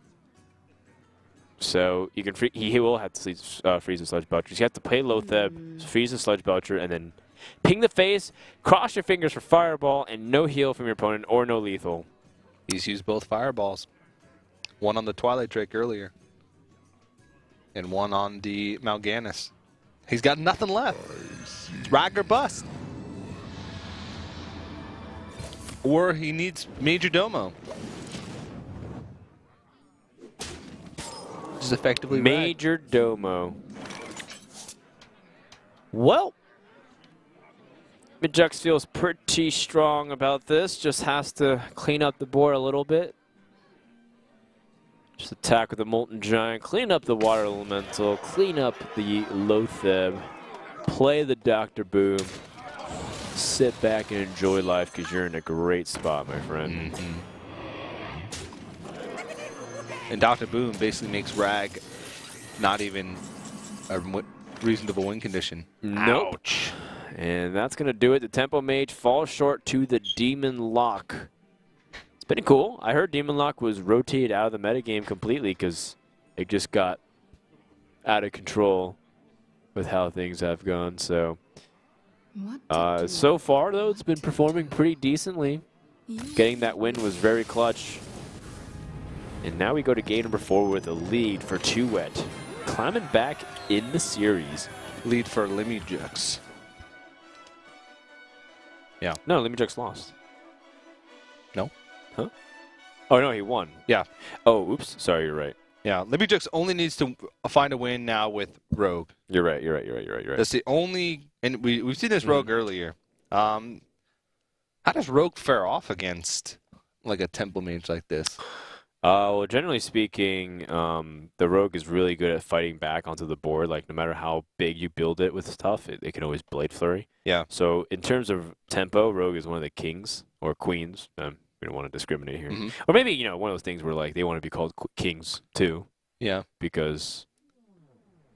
So you can he will have to freeze the Sludge Belcher. You have to play Lotheb, freeze the Sludge Belcher, and then ping the face, cross your fingers for Fireball, and no heal from your opponent or no lethal. He's used both Fireballs. One on the Twilight Drake earlier. And one on the Mal'Ganis. He's got nothing left. It's Rag or bust. Or he needs Major Domo. Which is effectively Major Domo. Well, Liimujx feels pretty strong about this. Just has to clean up the board a little bit. Just attack with the Molten Giant, clean up the Water Elemental, clean up the Lotheb, play the Dr. Boom, sit back and enjoy life because you're in a great spot, my friend. Mm-hmm. And Dr. Boom basically makes Rag not even a reasonable win condition. Nope. Ouch. And that's going to do it. The Tempo Mage falls short to the Demon Lock. It's pretty cool. I heard Demon Lock was rotated out of the metagame completely because it just got out of control with how things have gone. So, so far, though, it's been performing pretty decently. Getting that win was very clutch. And now we go to game number 4 with a lead for TooWet. Climbing back in the series. Lead for Liimujx. Yeah. No, Liimujx lost. No. Huh? Oh, no, he won. Yeah. Oh, oops. Sorry, you're right. Yeah, Liimujx only needs to find a win now with Rogue. You're right. That's the only, and we've seen this Rogue earlier. How does Rogue fare off against like a Temple Mage like this? Well, generally speaking, the Rogue is really good at fighting back onto the board. Like, no matter how big you build it with stuff, it can always Blade Flurry. Yeah. So, in terms of tempo, Rogue is one of the kings or queens. We don't want to discriminate here. Or maybe, you know, one of those things where, like, they want to be called kings, too. Yeah. Because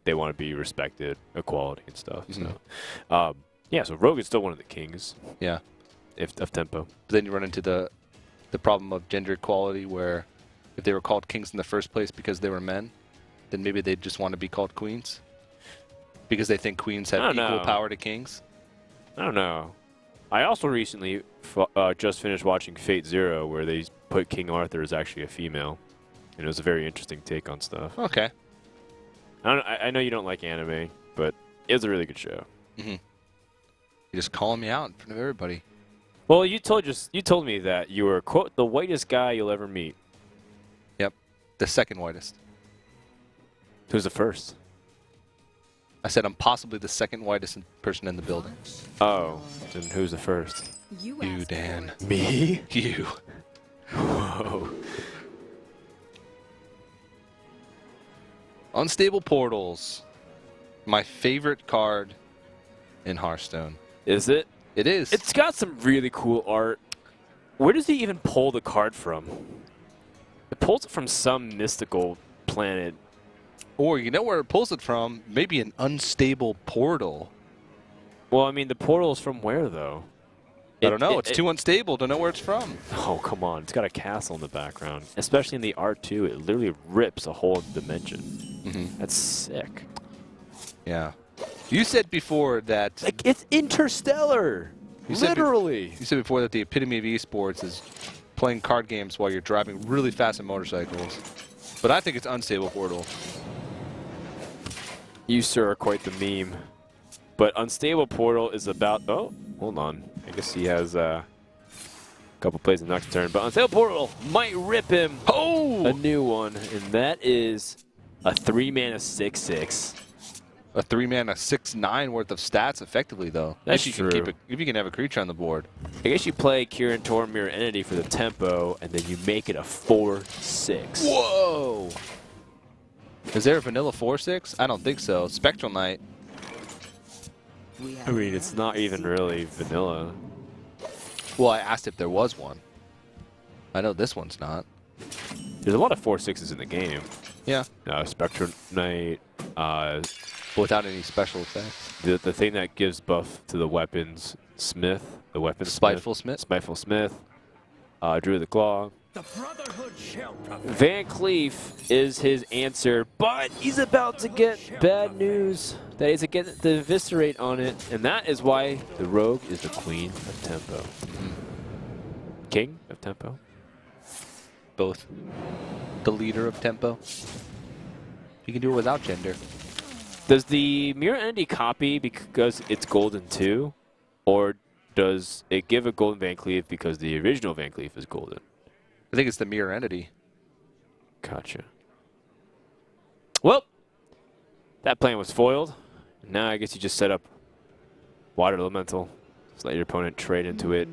they want to be respected, equality and stuff. So, yeah, so Rogue is still one of the kings. Yeah. Of tempo. But then you run into the problem of gender equality where if they were called kings in the first place because they were men, then maybe they'd just want to be called queens. Because they think queens have equal power to kings. I don't know. I also recently just finished watching Fate Zero, where they put King Arthur as actually a female. And it was a very interesting take on stuff. Okay. I know you don't like anime, but it was a really good show. You're just calling me out in front of everybody. Well, you told me that you were, quote, the whitest guy you'll ever meet. Yep. The second whitest. Who's the first? I said I'm possibly the second whitest person in the building. Oh, then who's the first? You, Dan. Me? You. Whoa. Unstable Portals. My favorite card in Hearthstone. Is it? It is. It's got some really cool art. Where does he even pull the card from? It pulls it from some mystical planet. Or you know where it pulls it from? Maybe an unstable portal. Well, I mean, the portal is from where, though? I don't know. It's too unstable to know where it's from. Oh, come on. It's got a castle in the background. Especially in the art, too. It literally rips a whole dimension. Mm-hmm. That's sick. Yeah. You said before that... Like, it's interstellar! Literally! You said before that the epitome of esports is playing card games while you're driving really fast in motorcycles. But I think it's unstable portal. You, sir, are quite the meme. But Unstable Portal is about... Oh, hold on. I guess he has a couple plays the next turn. But Unstable Portal might rip him a new one. And that is a 3-mana 6/6. A 3-mana 6/9 worth of stats effectively, though. That's if you true. Can keep it, if you can have a creature on the board. I guess you play Kirin Tor Mirror Entity for the tempo, and then you make it a 4/6. Whoa! Is there a vanilla 4/6? I don't think so. Spectral Knight. I mean, it's not even really vanilla. Well, I asked if there was one. I know this one's not. There's a lot of 4/6s in the game. Yeah. Spectral Knight, Without any special effects. the thing that gives buff to the weapons, Smith, the weapon Spiteful Smith. Spiteful Smith, Drew the Claw. Van Cleef is his answer, but he's about to get bad news. That he's going to eviscerate on it, and that is why the Rogue is the queen of tempo. King of tempo? Both. The leader of tempo. You can do it without gender. Does the Mirror Entity copy because it's golden too, or does it give a golden Van Cleef because the original Van Cleef is golden? I think it's the mirror entity. Gotcha. Well, that plan was foiled. Now I guess you just set up Water Elemental. Just let your opponent trade into it.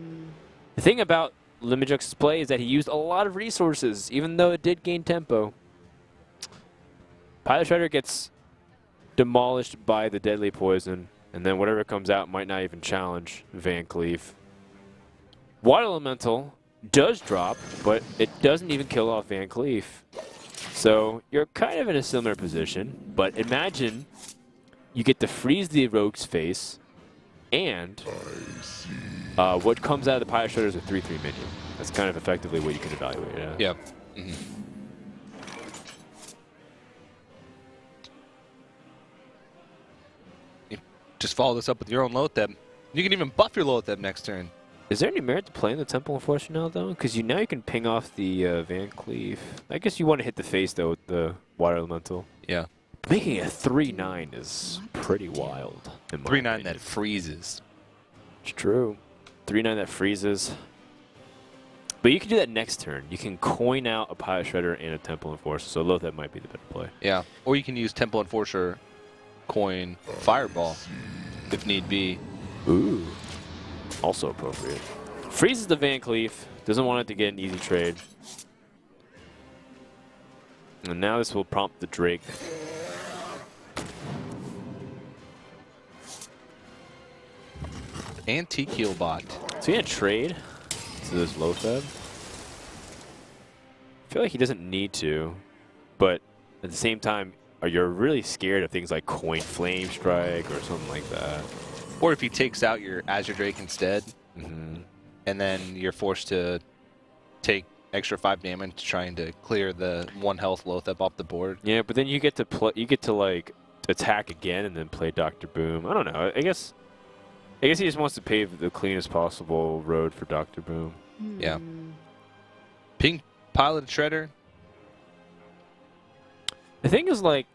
The thing about Liimujux's play is that he used a lot of resources, even though it did gain tempo. Pilot Shredder gets demolished by the deadly poison, and then whatever comes out might not even challenge Van Cleef. Water Elemental does drop, but it doesn't even kill off Van Cleef. So you're kind of in a similar position, but imagine you get to freeze the Rogue's face, and what comes out of the Pilot Shredder is a 3/3 minion. That's kind of effectively what you can evaluate it at. Yep. Mm-hmm. You just follow this up with your own Loatheb. You can even buff your Loatheb next turn. Is there any merit to playing the Temple Enforcer now, though? Because now you can ping off the Van Cleef. I guess you want to hit the face, though, with the Water Elemental. Yeah. Making a 3/9 is pretty wild. 3/9 that freezes. It's true. 3/9 that freezes. But you can do that next turn. You can coin out a Pilot Shredder and a Temple Enforcer, so Loatheb might be the better play. Yeah. Or you can use Temple Enforcer, coin, Fireball, if need be. Ooh. Also appropriate. Freezes the Van Cleef. Doesn't want it to get an easy trade. And now this will prompt the Drake. Antique Healbot. So he gonna trade to this Loatheb. I feel like he doesn't need to, but at the same time, you're really scared of things like Coin Flame Strike or something like that. Or if he takes out your Azure Drake instead, Mm-hmm. and then you're forced to take extra 5 damage trying to clear the 1 health Loatheb off the board. Yeah, but then you get to play. You get to like attack again and then play Dr. Boom. I don't know. I guess he just wants to pave the cleanest possible road for Dr. Boom. Yeah. Ping Pilot Shredder. The thing is, like,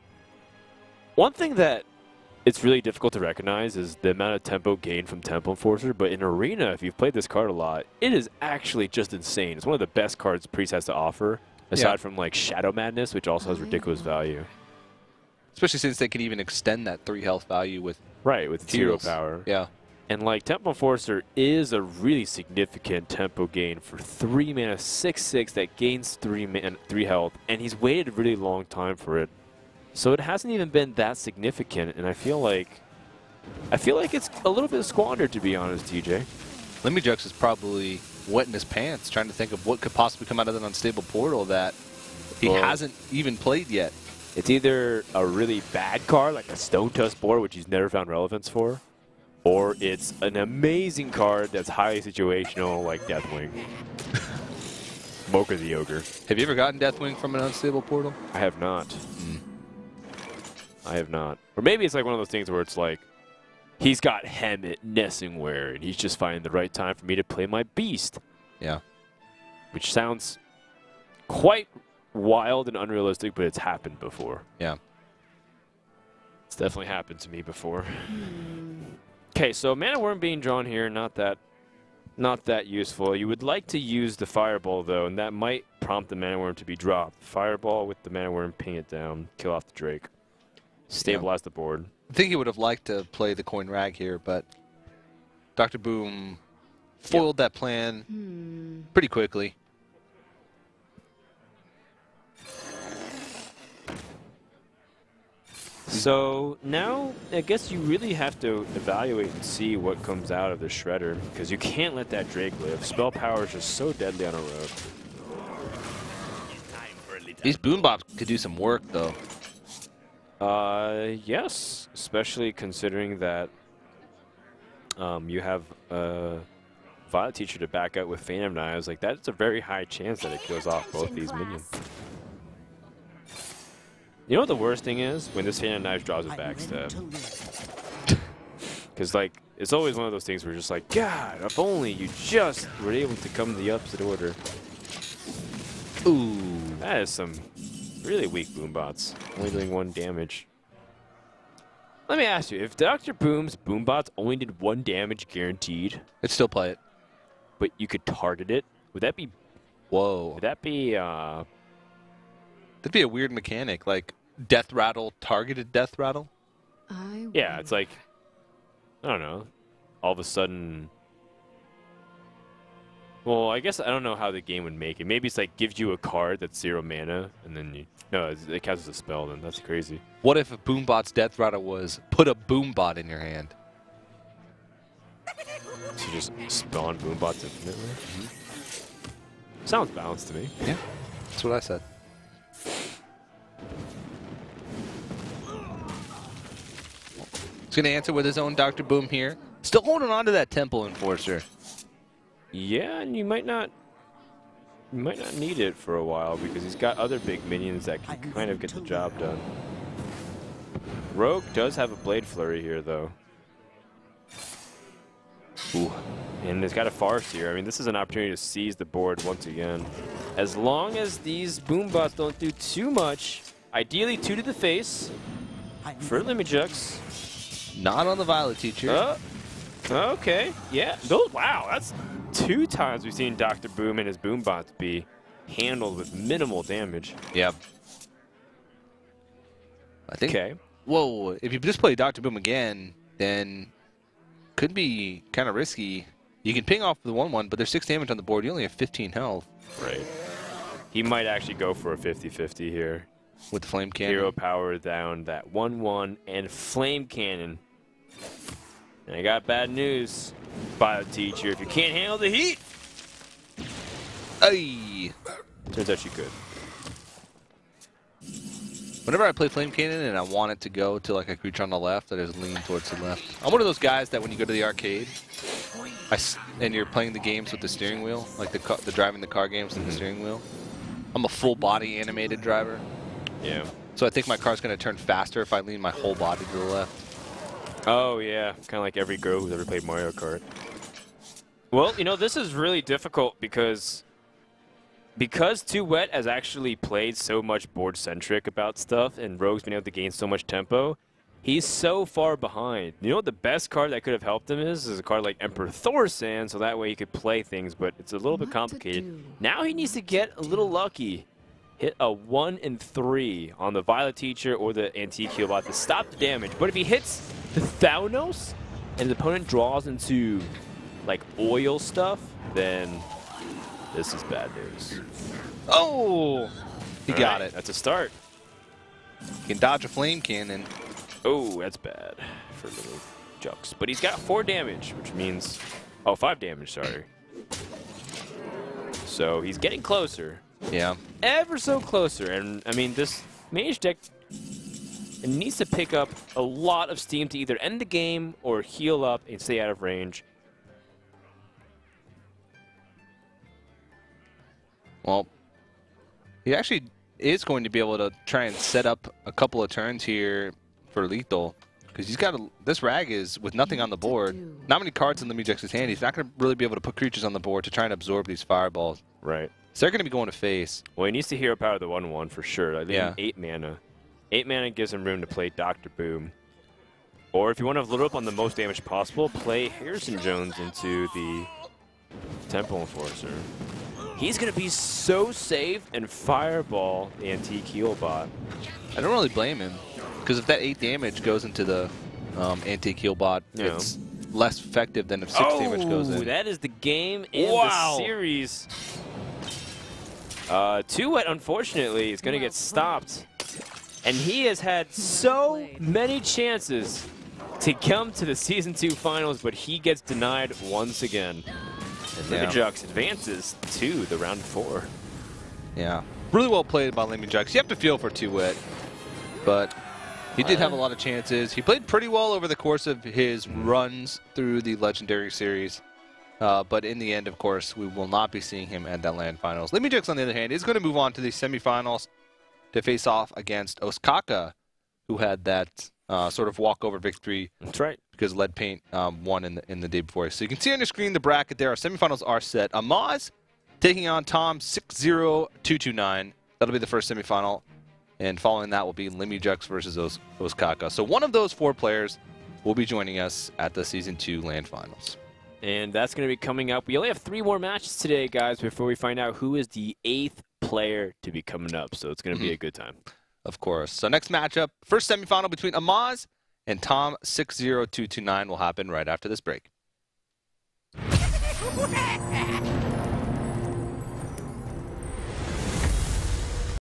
one thing that it's really difficult to recognize is the amount of tempo gained from Temple Enforcer, but in Arena, if you've played this card a lot, it is actually just insane. It's one of the best cards Priest has to offer, aside from, like, Shadow Madness, which also has ridiculous value. Especially since they can even extend that 3 health value with Right, with zero heals. power. Yeah. And like Tempo Enforcer is a really significant tempo gain for 3 mana 6/6 that gains 3 health, and he's waited a really long time for it. So it hasn't even been that significant, and I feel like it's a little bit squandered, to be honest, TJ. Liimujx is probably wetting his pants trying to think of what could possibly come out of that unstable portal that he hasn't even played yet. It's either a really bad card, like a Stone Tusk board, which he's never found relevance for, or it's an amazing card that's highly situational, like Deathwing. Mocha the Ogre. Have you ever gotten Deathwing from an unstable portal? I have not. I have not. Or maybe it's like one of those things where it's like, he's got Hemet, Nessingware, and he's just finding the right time for me to play my Beast. Yeah. Which sounds quite wild and unrealistic, but it's happened before. Yeah. It's definitely happened to me before. Okay, so Mana Worm being drawn here, not that useful. You would like to use the Fireball, though, and that might prompt the Mana Worm to be dropped. Fireball with the Mana Worm, ping it down, kill off the Drake. Stabilize the board. I think he would have liked to play the coin rag here, but Dr. Boom foiled that plan pretty quickly. So now I guess you really have to evaluate and see what comes out of the Shredder, because you can't let that Drake live. Spell power is just so deadly on a road. These Boombops could do some work, though. Yes, especially considering that you have Violet Teacher to back up with Phantom Knives. Like, that's a very high chance that it kills off both these minions. You know what the worst thing is? When this Phantom Knives draws a backstab. Because, like, it's always one of those things where you're just like, God, if only you just were able to come to the opposite order. Ooh, that is some really weak Boombots. Only doing 1 damage. Let me ask you, if Dr. Boom's Boombots only did 1 damage guaranteed, I'd still play it. but you could target it, would that be... Whoa. Would that be... That'd be a weird mechanic, like Death Rattle, targeted Death Rattle? Yeah, it's like... I don't know. All of a sudden... Well, I guess I don't know how the game would make it. Maybe it's like gives you a card that's 0 mana, and then you... No, it casts as a spell, then. That's crazy. What if a Boombot's Death Rattle was put a Boombot in your hand? So you just spawn Boombots infinitely? Sounds balanced to me. Yeah, that's what I said. He's going to answer with his own Dr. Boom here. Still holding on to that Temple Enforcer. Yeah, and you might not need it for a while because he's got other big minions that can kind of get the job done. Rogue does have a Blade Flurry here, though. Ooh. And it's got a Farseer. I mean, this is an opportunity to seize the board once again. As long as these Boombots don't do too much, ideally 2 to the face for Liimujx. Not on the Violet Teacher. Okay, yeah. Wow, that's 2 times we've seen Dr. Boom and his Boombots be handled with minimal damage. Yep. I think. Okay. Whoa, if you just play Dr. Boom again, then could be kind of risky. You can ping off the 1/1, but there's 6 damage on the board. You only have 15 health. Right. He might actually go for a 50-50 here. With the Flame Cannon. Hero power down, that 1/1, and Flame Cannon. And I got bad news, Bio Teacher. If you can't handle the heat, Ay! turns out you could. Whenever I play Flame Cannon and I want it to go to like a creature on the left, I just lean towards the left. I'm one of those guys that when you go to the arcade, and you're playing the games with the steering wheel, like the driving the car games with the steering wheel, I'm a full body animated driver. Yeah. So I think my car's going to turn faster if I lean my whole body to the left. Oh, yeah. Kind of like every girl who's ever played Mario Kart. Well, you know, this is really difficult because TooWet has actually played so much board-centric about stuff and Rogue's been able to gain so much tempo, he's so far behind. You know what the best card that could have helped him is a card like Emperor Thorsan, so that way he could play things, but it's a little bit complicated. Now he needs to get a little lucky. hit a 1 and 3 on the Violet Teacher or the Antique Healbot to stop the damage. But if he hits the Thaunos and the opponent draws into like oil stuff, then this is bad news. Oh! He got it. That's a start. He can dodge a flame cannon. Oh, that's bad for Liimujx. But he's got 4 damage, which means... Oh, 5 damage, sorry. So he's getting closer. Yeah. Ever so closer. And, I mean, this Mage deck needs to pick up a lot of steam to either end the game or heal up and stay out of range. Well, he actually is going to be able to try and set up a couple of turns here for lethal. Because he's got this Rag is with nothing on the board. Not many cards in Liimujx's hand. He's not going to really be able to put creatures on the board to try and absorb these fireballs. Right. So they're going to be going to face. Well, he needs to hero power the 1/1 for sure. I think 8 mana. 8 mana gives him room to play Dr. Boom. Or if you want to load up on the most damage possible, play Harrison Jones into the Temple Enforcer. He's going to be so safe and fireball the Antique Healbot. I don't really blame him. Because if that 8 damage goes into the Antique Healbot, it's less effective than if 6 damage goes in. That is the game and the series. TooWet, unfortunately, is going to get stopped. And he has had so many chances to come to the Season 2 finals, but he gets denied once again. And Liimujx advances to the round 4. Yeah. Really well played by Liimujx. You have to feel for TooWet, but he did have a lot of chances. He played pretty well over the course of his runs through the Legendary Series. But in the end, of course, we will not be seeing him at that LAN Finals. Liimujx, on the other hand, is going to move on to the semifinals to face off against Ostkaka, who had that sort of walkover victory. That's right. Because Lead Paint won in the day before. So you can see on your screen the bracket there. Our semifinals are set. Amaz taking on Tom 60229. That'll be the first semifinal. And following that will be Liimujx versus Ostkaka. So one of those 4 players will be joining us at the Season 2 LAN Finals. And that's going to be coming up. We only have 3 more matches today, guys, before we find out who is the 8th player to be coming up. So it's going to be a good time. Of course. So next matchup, first semifinal between Amaz and Tom 60229 will happen right after this break.